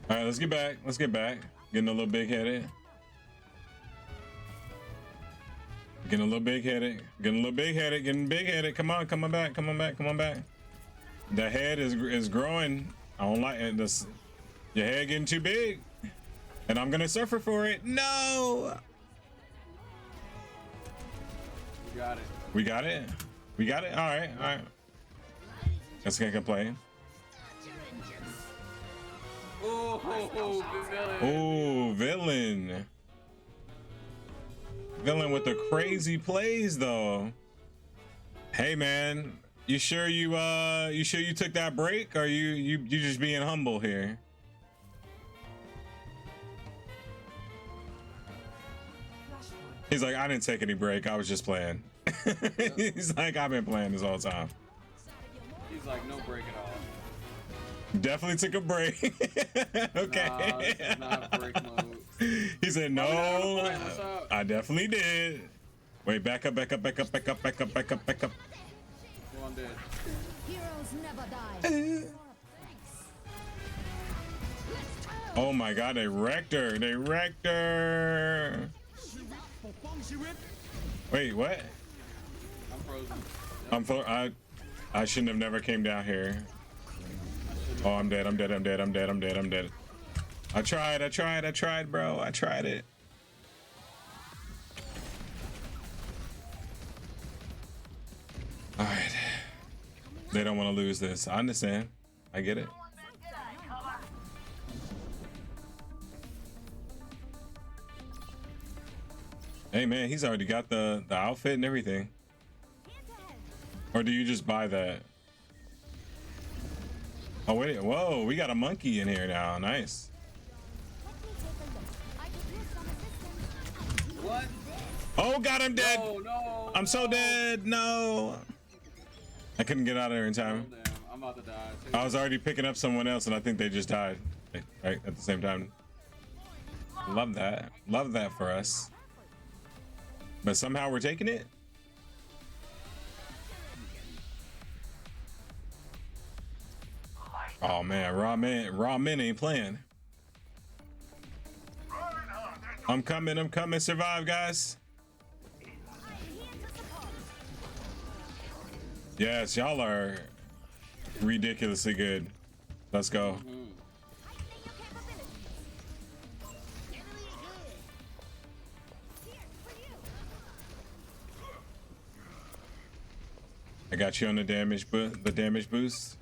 All right, let's get back. Let's get back. Getting a little big headed. Getting a little big headed. Getting a little big headed. Getting big headed. Come on, come on back. Come on back. Come on back. The head is growing. I don't like it. This, your head getting too big, and I'm gonna suffer for it. No. We got it. We got it. We got it. All right. All right. Let's get complain. Oh, villain. Villain with the crazy plays though. Hey man, you sure you took that break, or you just being humble here? He's like, I didn't take any break. I was just playing. He's like, I've been playing this whole time. He's like, no break at all. Definitely took a break. Okay. Nah, this is not break mode. He said, no, I definitely did. Wait, back up, back up, back up, back up, back up, back up, back up. One dead. Heroes never die. Oh my god, they wrecked her. They wrecked her. Wait, what? I'm frozen. I shouldn't have never came down here. Oh, I'm dead. I'm dead. I'm dead. I'm dead. I'm dead. I'm dead. I tried, bro. I tried it. All right. They don't want to lose this. I understand. I get it. Hey man, he's already got the outfit and everything. Or do you just buy that? Oh wait, whoa, we got a monkey in here now. Nice. What? Oh god, I'm dead. No, I'm so dead. No. I couldn't get out of there in time. Oh, damn. I'm about to die too. I was already picking up someone else and I think they just died. Right at the same time. Love that. Love that for us. But somehow we're taking it. Oh man, raw men ain't playing. I'm coming, survive guys. Yes, y'all are ridiculously good. Let's go. I got you on the damage boost.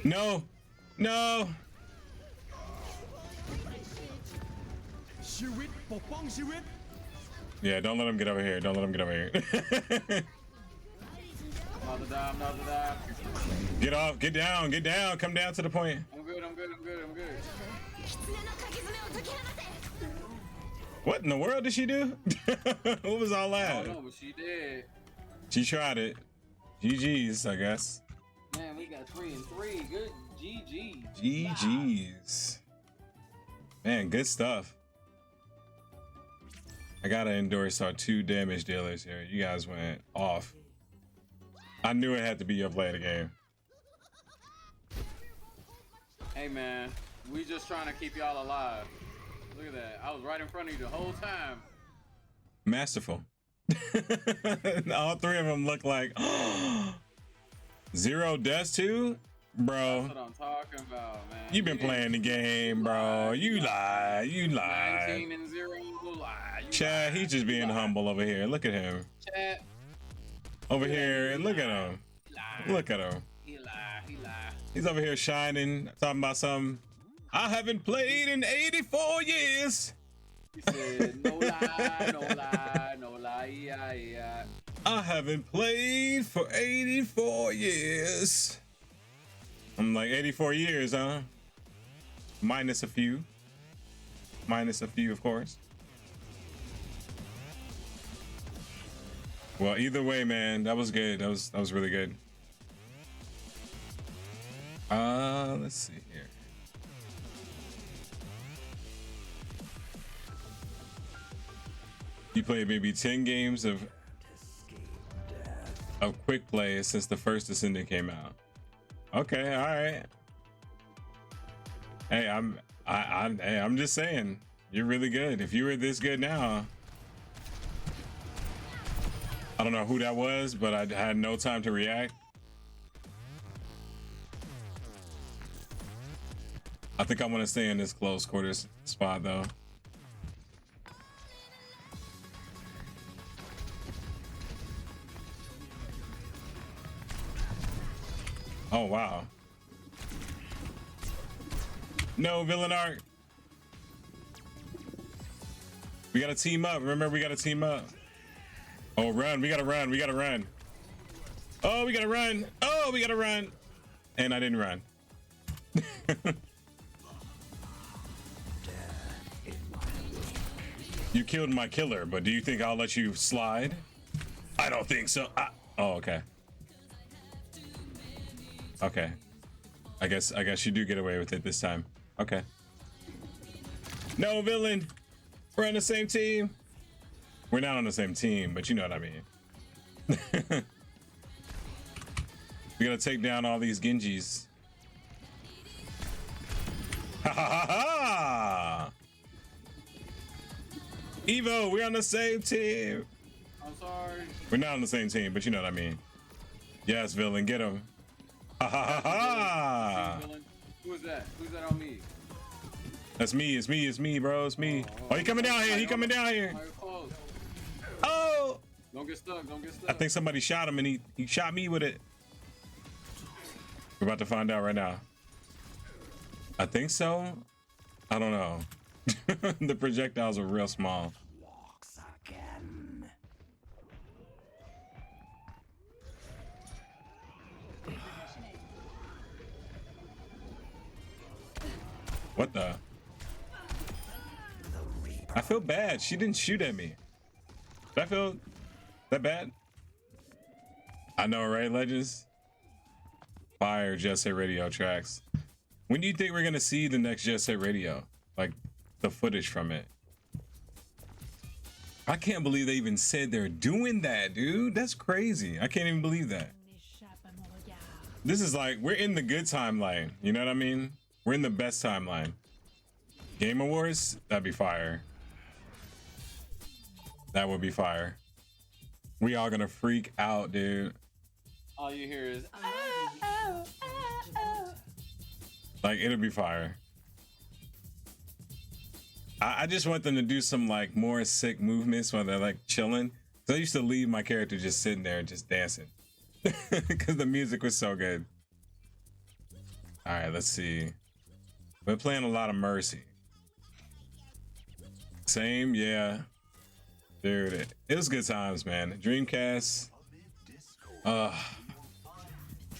No, no. Yeah, don't let him get over here. Don't let him get over here. I'm about to die. Get off, get down, come down to the point. I'm good. What in the world did she do? What was all that? I don't know, but she did. She tried it. GG's, I guess. Man, we got 3 and 3. Good GG. GG's. Man, good stuff. I gotta endorse our 2 damage dealers here. You guys went off. I knew it had to be your play of the game. Hey man, we just trying to keep y'all alive. Look at that. I was right in front of you the whole time. Masterful. All 3 of them look like 0 deaths too, bro. That's what I'm talking about, man. You've been playing the game, bro. You lied. You 19 lied. and 0. Chad, he's just being humble over here. Look at him. Chad. Over here, and look at him. Look at him. He lied. He's over here shining, talking about something. I haven't played in 84 years. He said, no lie, no lie, no lie, yeah. I haven't played for 84 years. I'm like, 84 years, huh? Minus a few. Minus a few, of course. Well, either way, man, that was good. That was really good. Let's see here. You played maybe 10 games of quick play since the first Descendant came out. Okay, all right. Hey, I'm just saying, you're really good. If you were this good now, I don't know who that was, but I had no time to react. I think I want to stay in this close quarters spot though. Oh wow. No villain arc. We gotta team up. Remember, we gotta team up. Oh, run. We gotta run. We gotta run. Oh, we gotta run. Oh, we gotta run. And I didn't run. You killed my killer, but do you think I'll let you slide? I don't think so. Oh, okay. Okay. I guess you do get away with it this time. Okay. No, villain. We're on the same team. We're not on the same team, but you know what I mean. We gotta take down all these Genjis. Ha ha ha ha! Evo, we're on the same team. I'm sorry. We're not on the same team, but you know what I mean. Yes, villain, get him. Ha ha ha ha! Who is that? Who's that on me? That's me. It's me. It's me, bro. It's me. Oh, he coming down here. He coming down here. Oh! Don't get stuck. Don't get stuck. I think somebody shot him, and he shot me with it. We're about to find out right now. I think so. I don't know. The projectiles are real small. Walks again. What the? I feel bad. She didn't shoot at me. Did I feel that bad? I know, right, Legends? Fire Jet Set Radio tracks. When do you think we're gonna see the next Jet Set Radio? Like the footage from it? I can't believe they even said they're doing that, dude. That's crazy. I can't even believe that. This is like, we're in the good timeline. You know what I mean? We're in the best timeline. Game Awards? That'd be fire. That would be fire. We all gonna freak out, dude. All you hear is like, it'll be fire. I just want them to do some like more sick movements when they're like chilling. So I used to leave my character just sitting there just dancing because the music was so good. All right, let's see. We're playing a lot of Mercy. Same, yeah. Dude, it was good times, man. Dreamcast.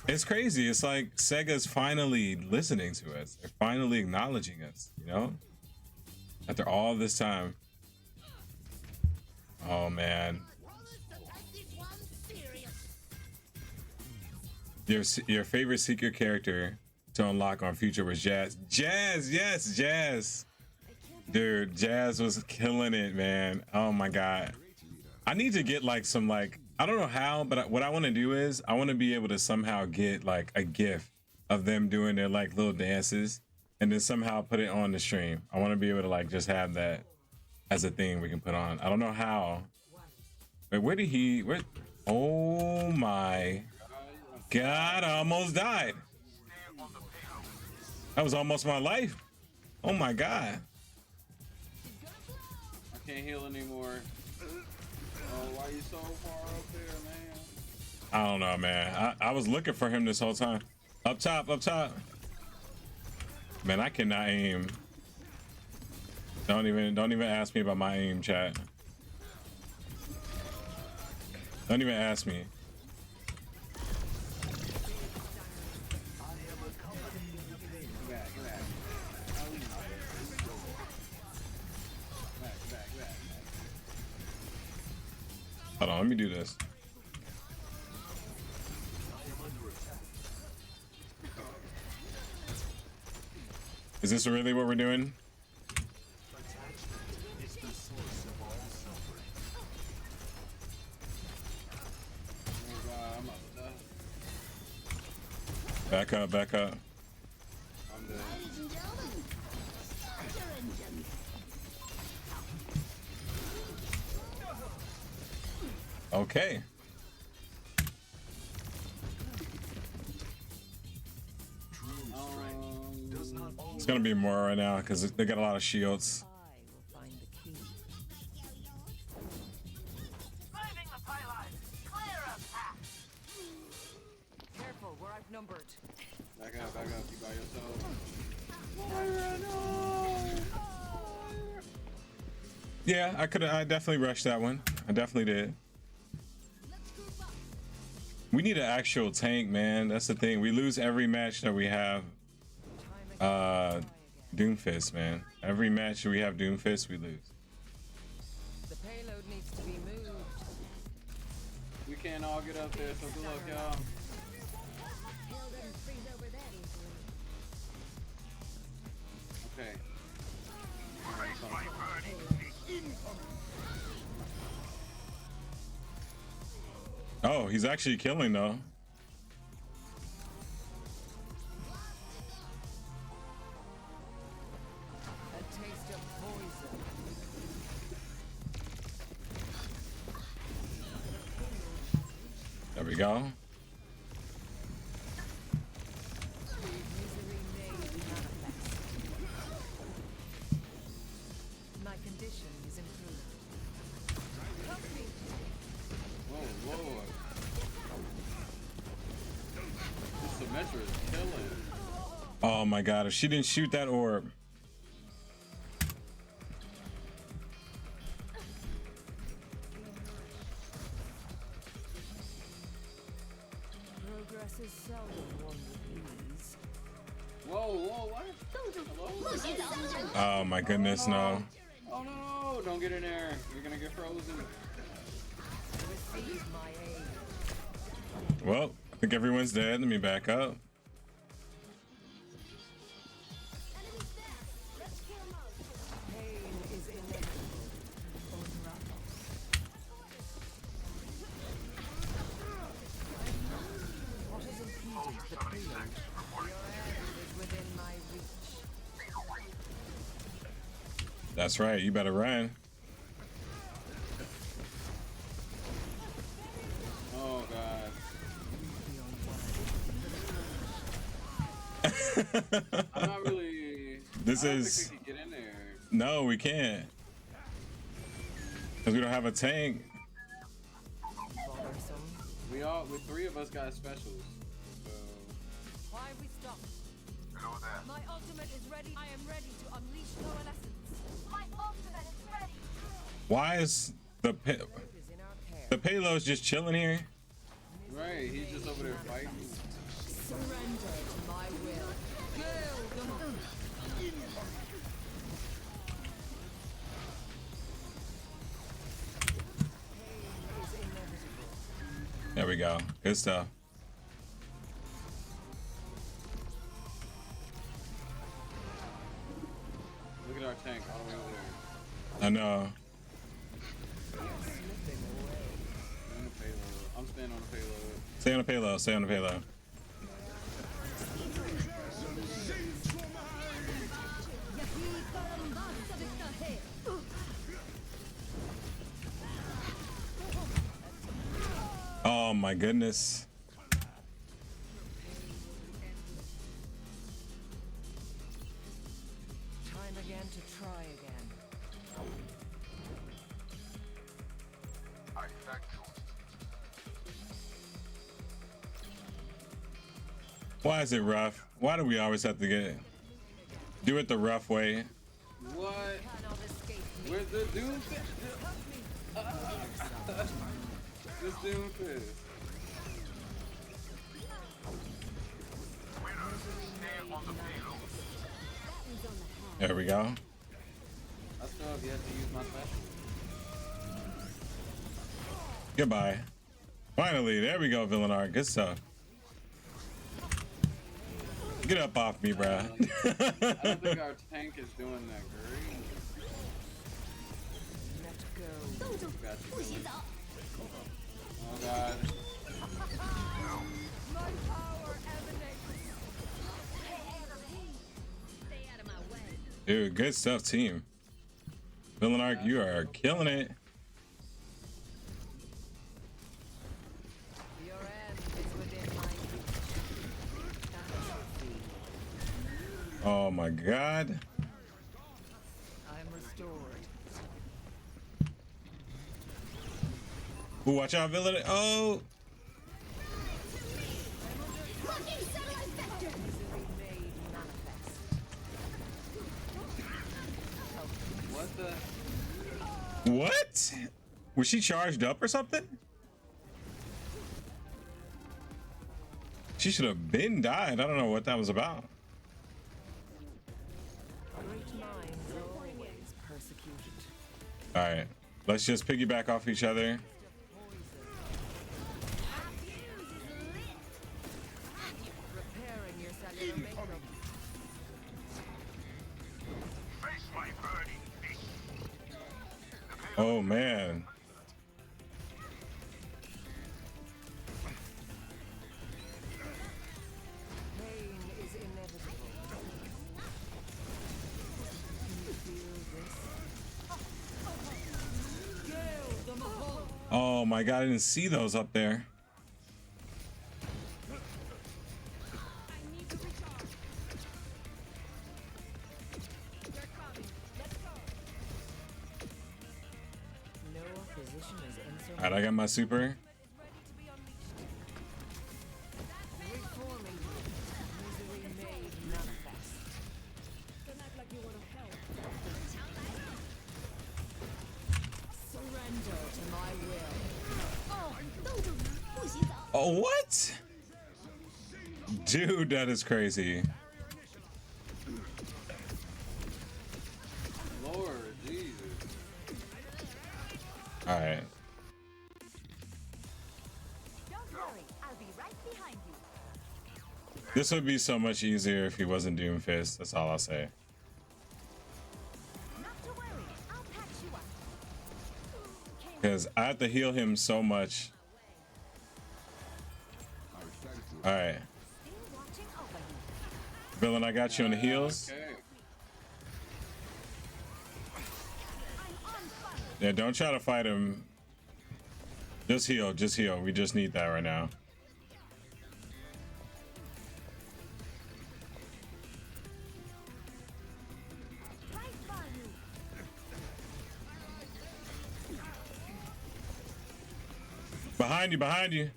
It's crazy. It's like Sega's finally listening to us. They're finally acknowledging us, you know? After all this time. Oh, man. Your favorite secret character to unlock on Future was Jazz. Jazz, yes, Jazz. Dude, Jazz was killing it, man. Oh my god. I need to get like some like I don't know how, but what I want to do is I want to be able to somehow get like a GIF of them doing their like little dances and then somehow put it on the stream. I want to be able to like just have that as a thing we can put on. I don't know how. Wait, where did he? Where? Oh my god! I almost died. That was almost my life. Oh my god. I can't heal anymore. Oh, why you so far up there, man? I don't know, man. I was looking for him this whole time. Up top, up top. Man, I cannot aim. Don't even ask me about my aim, chat. Don't even ask me. Hold on, let me do this. Is this really what we're doing? Back up, back up. Okay. It's gonna be more right now because they got a lot of shields. Careful, we're outnumbered. Back up, you by yourself. Yeah, I definitely rushed that one. I definitely did. We need an actual tank, man. That's the thing. We lose every match that we have. Doomfist, man. Every match we have Doomfist, we lose. The payload needs to be moved. We can't all get up there, so good luck, y'all. Okay. Oh, he's actually killing though. A taste of poison. There we go. My condition is improved. Oh Lord. This Symmetra is killing. Oh my god, if she didn't shoot that orb. Progress is seldom one with ease. Whoa, what? Oh my goodness, no. Oh no, don't get in there. You're gonna get frozen. Receive my aid. Well, I think everyone's dead. Let me back up. Pain is inevitable. What has impeded the payload? Your end is within my reach. That's right, you better run. Oh god. I'm not really. This I don't is. think we can get in there. No, we can't. Because we don't have a tank. We three of us got specials. So. Why we stop? My ultimate is ready. I am ready to unleash coalescence. My ultimate is ready. Why is the payload's just chilling here? Right, he's just over there fighting. Surrender to my will. Kill them all. There we go. Good stuff. Look at our tank. tank all the way over there. I know. On the payload. I'm staying on the payload. Stay on the payload. Stay on the payload. Oh my goodness. Time again to try again. Why is it rough? Why do we always have to do it the rough way? What? Where's the doomfist? This doomfist. There we go. I still have yet to use my special. Goodbye. Finally, there we go, villain art. Good stuff. Get up off me, bruh. I don't think our tank is doing that great. Let's go. Got you, Billy. Oh god. My power emanates. Stay out of my way. Dude, good stuff, team. Villain arc, you are killing it. Your end is within my reach. Oh my god. I'm restored. Ooh, watch out, villain. Oh. Locking satellite vector. Misery made manifest. What the? What? Was she charged up or something? She should have been died. I don't know what that was about. Great minds are always persecuted. All right, let's just piggyback off each other. Repairing your cellular makeup. Oh man. Pain is inevitable. Can you feel this? Gale the Mahal. Oh my god, I didn't see those up there. I need to recharge. They're coming. Let's go. No opposition is insurmountable. All right, I got my super. Ready to be unleashed. Reforming you. Misery made manifest. Don't act like you want to help. Surrender to my will. 哦，冻住了，不洗澡。 Oh, what? Dude, that is crazy. Lord Jesus. All right. Don't worry, I'll be right behind you. This would be so much easier if he wasn't Doomfist. That's all I'll say. Not to worry, I'll patch you up. Because I have to heal him so much. All right. Still watching over you. Villain, I got you on the heels. Okay. I'm on fire. Yeah, don't try to fight him. Just heal, just heal. We just need that right now. Right by you. Behind you, behind you.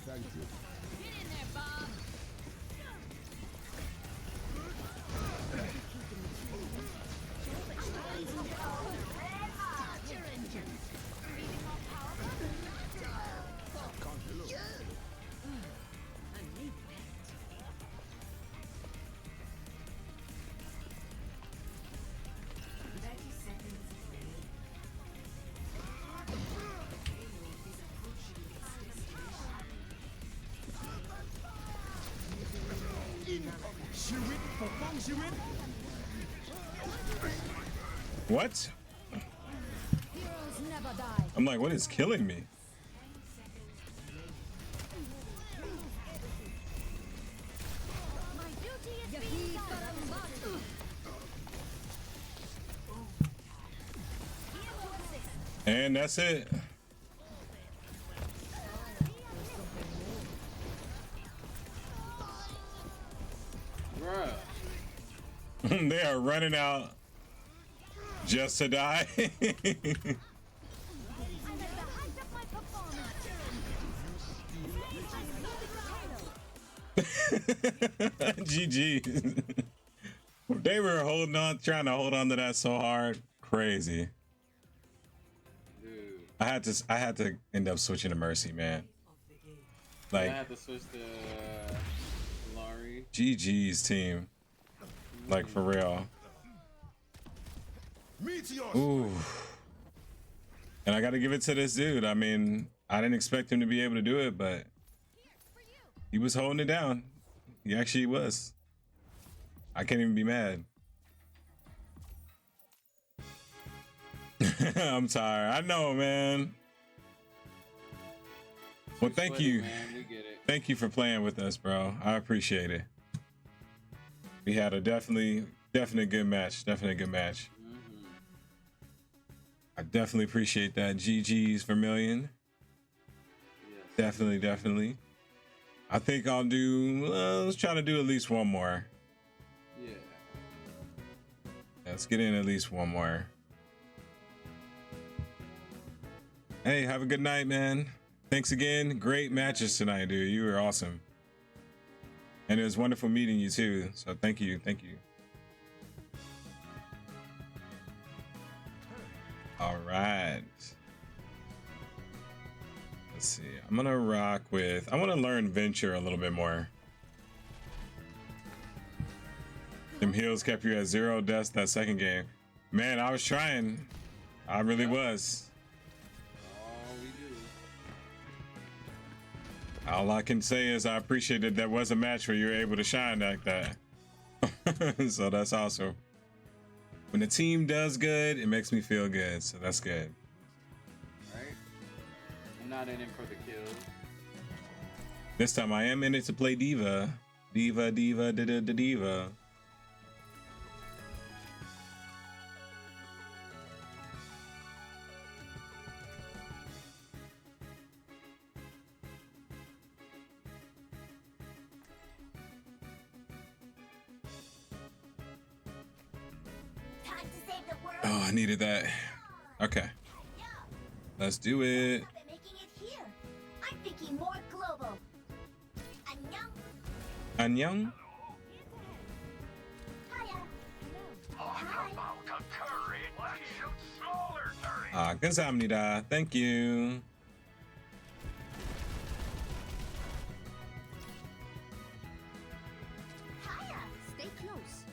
Get in there, Bob. Start your engines. Feeling more powerful? I need that. What? Heroes never die. I'm like, what is killing me? My duty is being done. And that's it. Bruh. They are running out just to die. I'm at the height of my performance. GG. They were holding on, trying to hold on to that so hard. Crazy. Dude. I had to end up switching to Mercy, man. Like, I had to switch to Laurie. GG's team. Like, for real. Ooh. And I got to give it to this dude. I mean, I didn't expect him to be able to do it, but he was holding it down. He actually was. I can't even be mad. I'm tired. I know, man. Well, thank you. Man, we get it. Thank you for playing with us, bro. I appreciate it. We had a definitely good match. Definitely a good match. I definitely appreciate that. GG's Vermillion. Yes. Definitely. I think I'll do, let's try to do at least one more. Yeah. Let's get in at least one more. Hey, have a good night, man. Thanks again. Great matches tonight, dude. You were awesome. And it was wonderful meeting you too. So thank you. Thank you. All right. Let's see. I'm going to rock with, I want to learn Venture a little bit more. Them heals kept you at 0 deaths that second game. Man, I was trying. I really was. All I can say is I appreciate that there was a match where you were able to shine like that. So that's awesome. When the team does good, it makes me feel good. So that's good. Right? I'm not in it for the kills. This time I am in it to play Diva. Diva. Oh, I needed that. Okay. Let's do it. Making it here. I'm thinking more global. Annyeong. 감사합니다. Thank you. Stay close.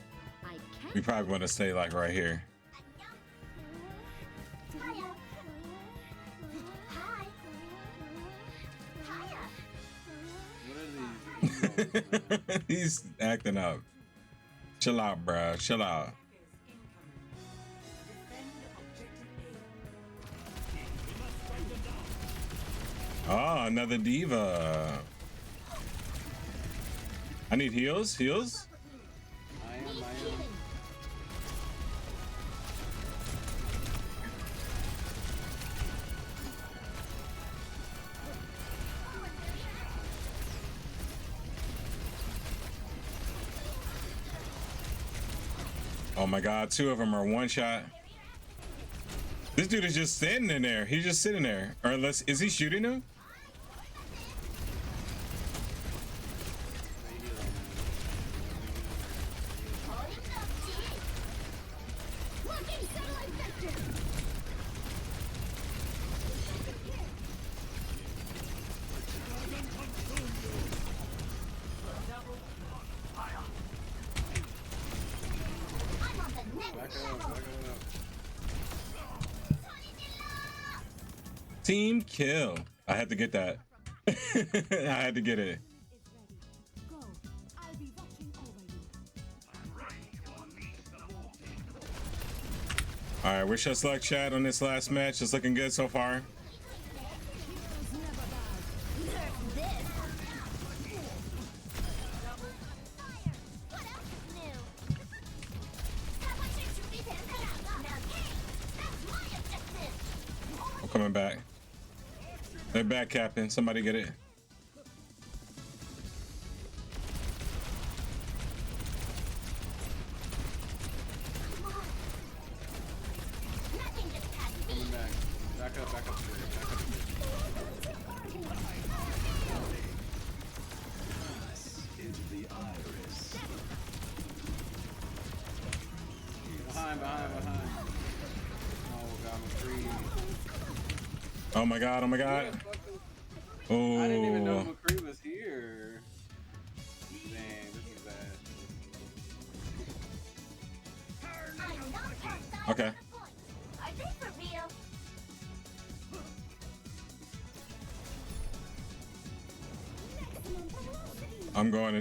I can't. We probably want to stay like right here. He's acting up. Chill out, bro. Chill out. Oh, another diva. I need heals. Heals. I am. Oh my God, 2 of them are one shot. This dude is just standing in there. He's just sitting there. Or unless, is he shooting him? Team kill. I had to get that. I had to get it. Go. I'll be watching All right, wish us luck, chat, on this last match. It's looking good so far. I'm coming back. They're back, Captain. Somebody get it. Coming back. Back up, back up. Back up. Into the iris. Behind. Oh god, I'm free. Oh my god, oh my god. Oh. I didn't even know McCree was here. Dang, this is bad. Okay. Are they for real?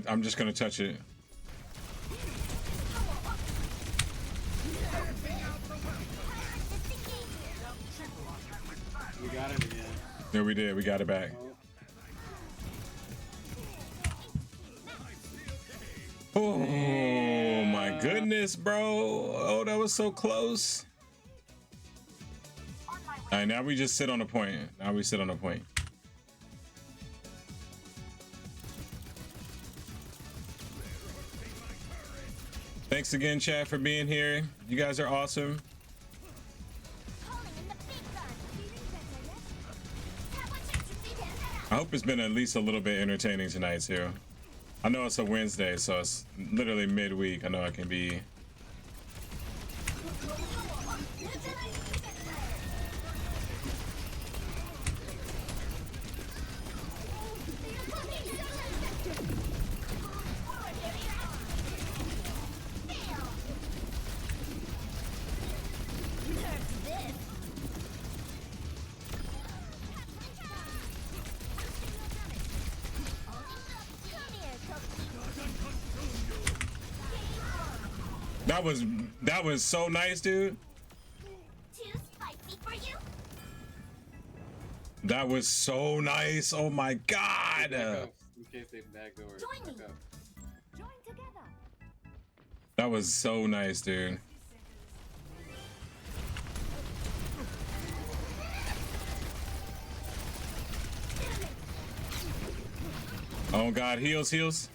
I'm just gonna touch it. We got it again. Yeah, we did. We got it back. Oh my goodness, bro. Oh, that was so close. All right, now we just sit on a point. Now we sit on a point. Thanks again, chat, for being here. You guys are awesome. I hope it's been at least a little bit entertaining tonight too. I know it's a Wednesday, so it's literally midweek. I know it can be. That was so nice, dude. Too spicy for you? That was so nice. Oh my god. In case they backdoor. Join me. Back up. Join together. That was so nice, dude. Oh god, heals.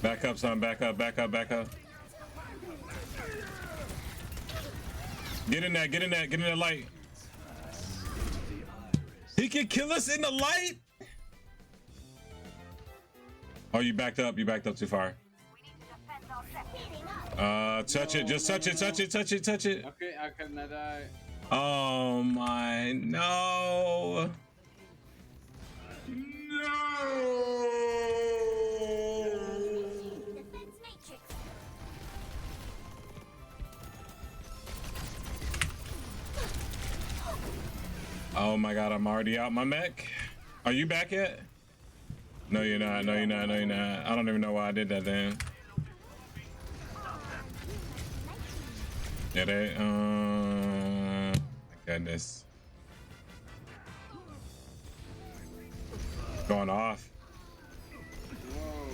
Back up, son. Back up. Get in that light. He can kill us in the light? Oh, you backed up too far. Touch it. Just touch it. Okay, I couldn't have died. Oh my, no. Oh my god, I'm already out my mech. Are you back yet? No, you're not. I don't even know why I did that then. Yeah, they, my goodness. Going off. Whoa,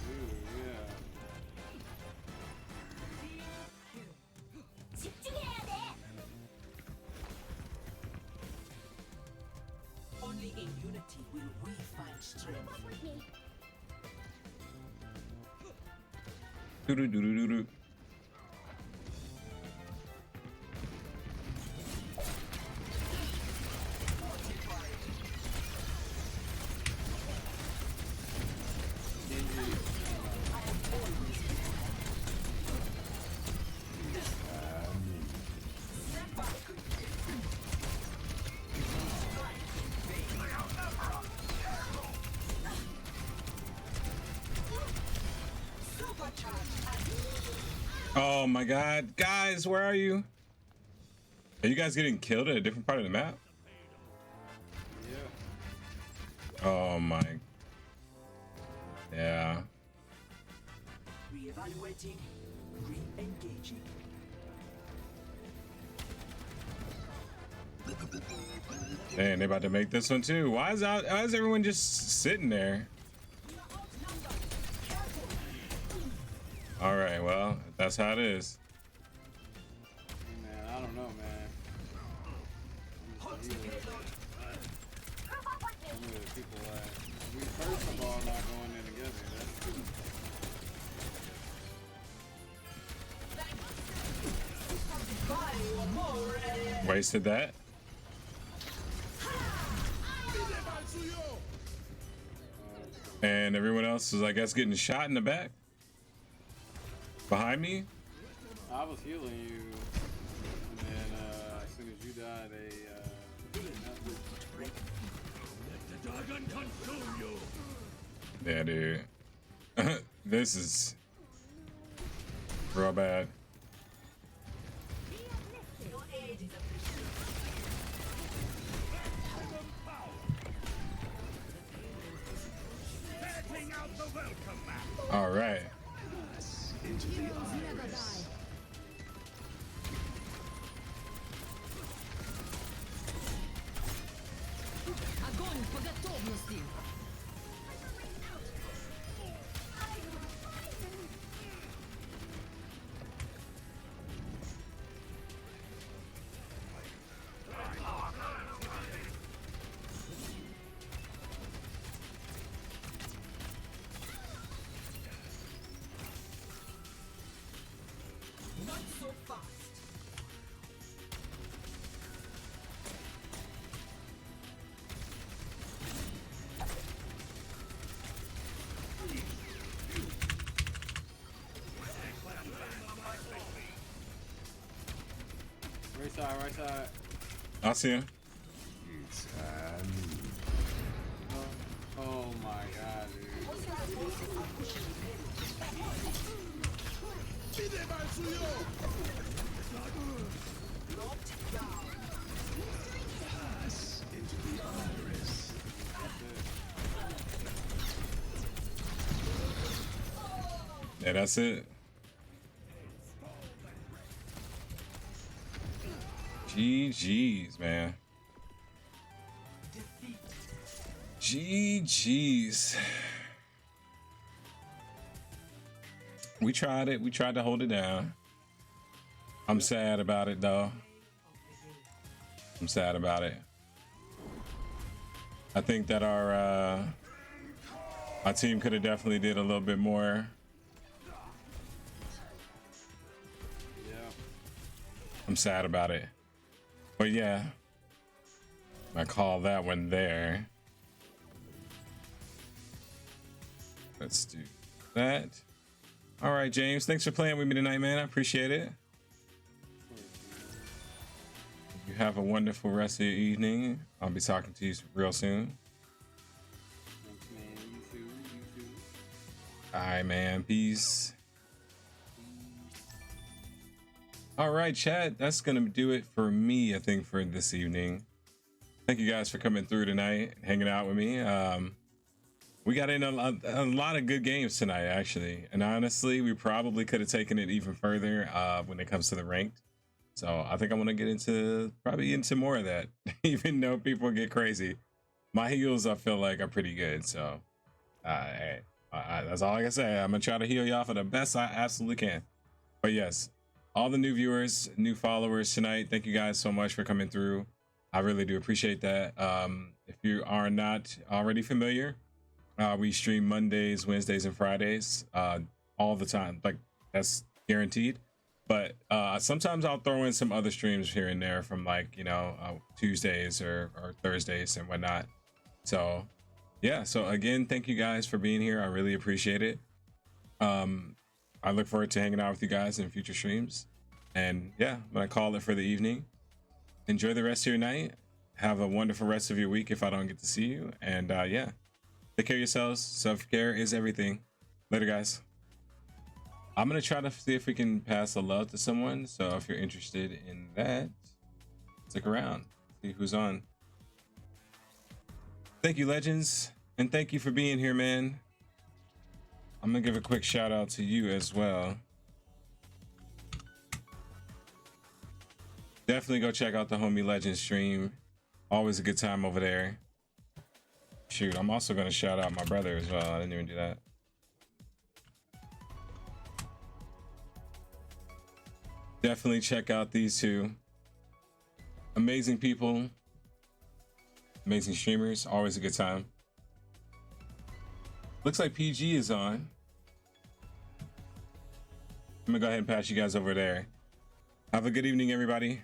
dude, yeah. Only in unity will we find strength. Doo-doo-doo-doo-doo. Oh my god. Guys, where are you? Are you guys getting killed at a different part of the map? Yeah. Oh my. Yeah. Re-evaluating. Re-engaging. Man, they about to make this one too. Why is everyone just sitting there? All right, well, that's how it is. Man, I don't know, man. Some of the people we first of all not going in together. That's true. Wasted that. And everyone else is, I guess, getting shot in the back. Behind me? I was healing you, and then as soon as you died, Let the dragon consume you. Yeah, dude. This is real bad. All right. Into the iris. Огонь по готовности. Not so fast. right side. I see him. It's Oh my god, dude. Pass into the iris. Yeah, that's it. GG's, man. GG's. We tried it. We tried to hold it down. I'm sad about it, though. I'm sad about it. I think that our team could have definitely did a little bit more. Yeah. I'm sad about it. But yeah, I call that one there. Let's do that. All right, James, thanks for playing with me tonight, man. I appreciate it. You have a wonderful rest of your evening. I'll be talking to you real soon. Thanks, man. You too. You too. All right, man. Peace. All right, chat. That's going to do it for me, I think, for this evening. Thank you guys for coming through tonight, hanging out with me. We got in a lot of good games tonight, actually. And honestly, we probably could have taken it even further when it comes to the ranked. So I think I want to get into more of that, even though people get crazy. My heals, I feel like, are pretty good. So hey, that's all I can say. I'm going to try to heal y'all for the best I absolutely can. But yes, all the new viewers, new followers tonight, thank you guys so much for coming through. I really do appreciate that. If you are not already familiar, we stream Mondays, Wednesdays, and Fridays all the time. Like, that's guaranteed. But sometimes I'll throw in some other streams here and there from, like, you know, Tuesdays or Thursdays and whatnot. So yeah, so again, thank you guys for being here. I really appreciate it. I look forward to hanging out with you guys in future streams. And yeah, I'm gonna call it for the evening. Enjoy the rest of your night. Have a wonderful rest of your week if I don't get to see you. And yeah, take care of yourselves. Self-care is everything. Later, guys. I'm gonna try to see if we can pass a love to someone. So if you're interested in that, stick around. See who's on. Thank you, legends, and thank you for being here, man. I'm gonna give a quick shout out to you as well. Definitely go check out the Homie Legend stream. Always a good time over there. Shoot, I'm also gonna shout out my brother as well. I didn't even do that. Definitely check out these two. Amazing people. Amazing streamers. Always a good time. Looks like PG is on. I'm gonna go ahead and pass you guys over there. Have a good evening, everybody.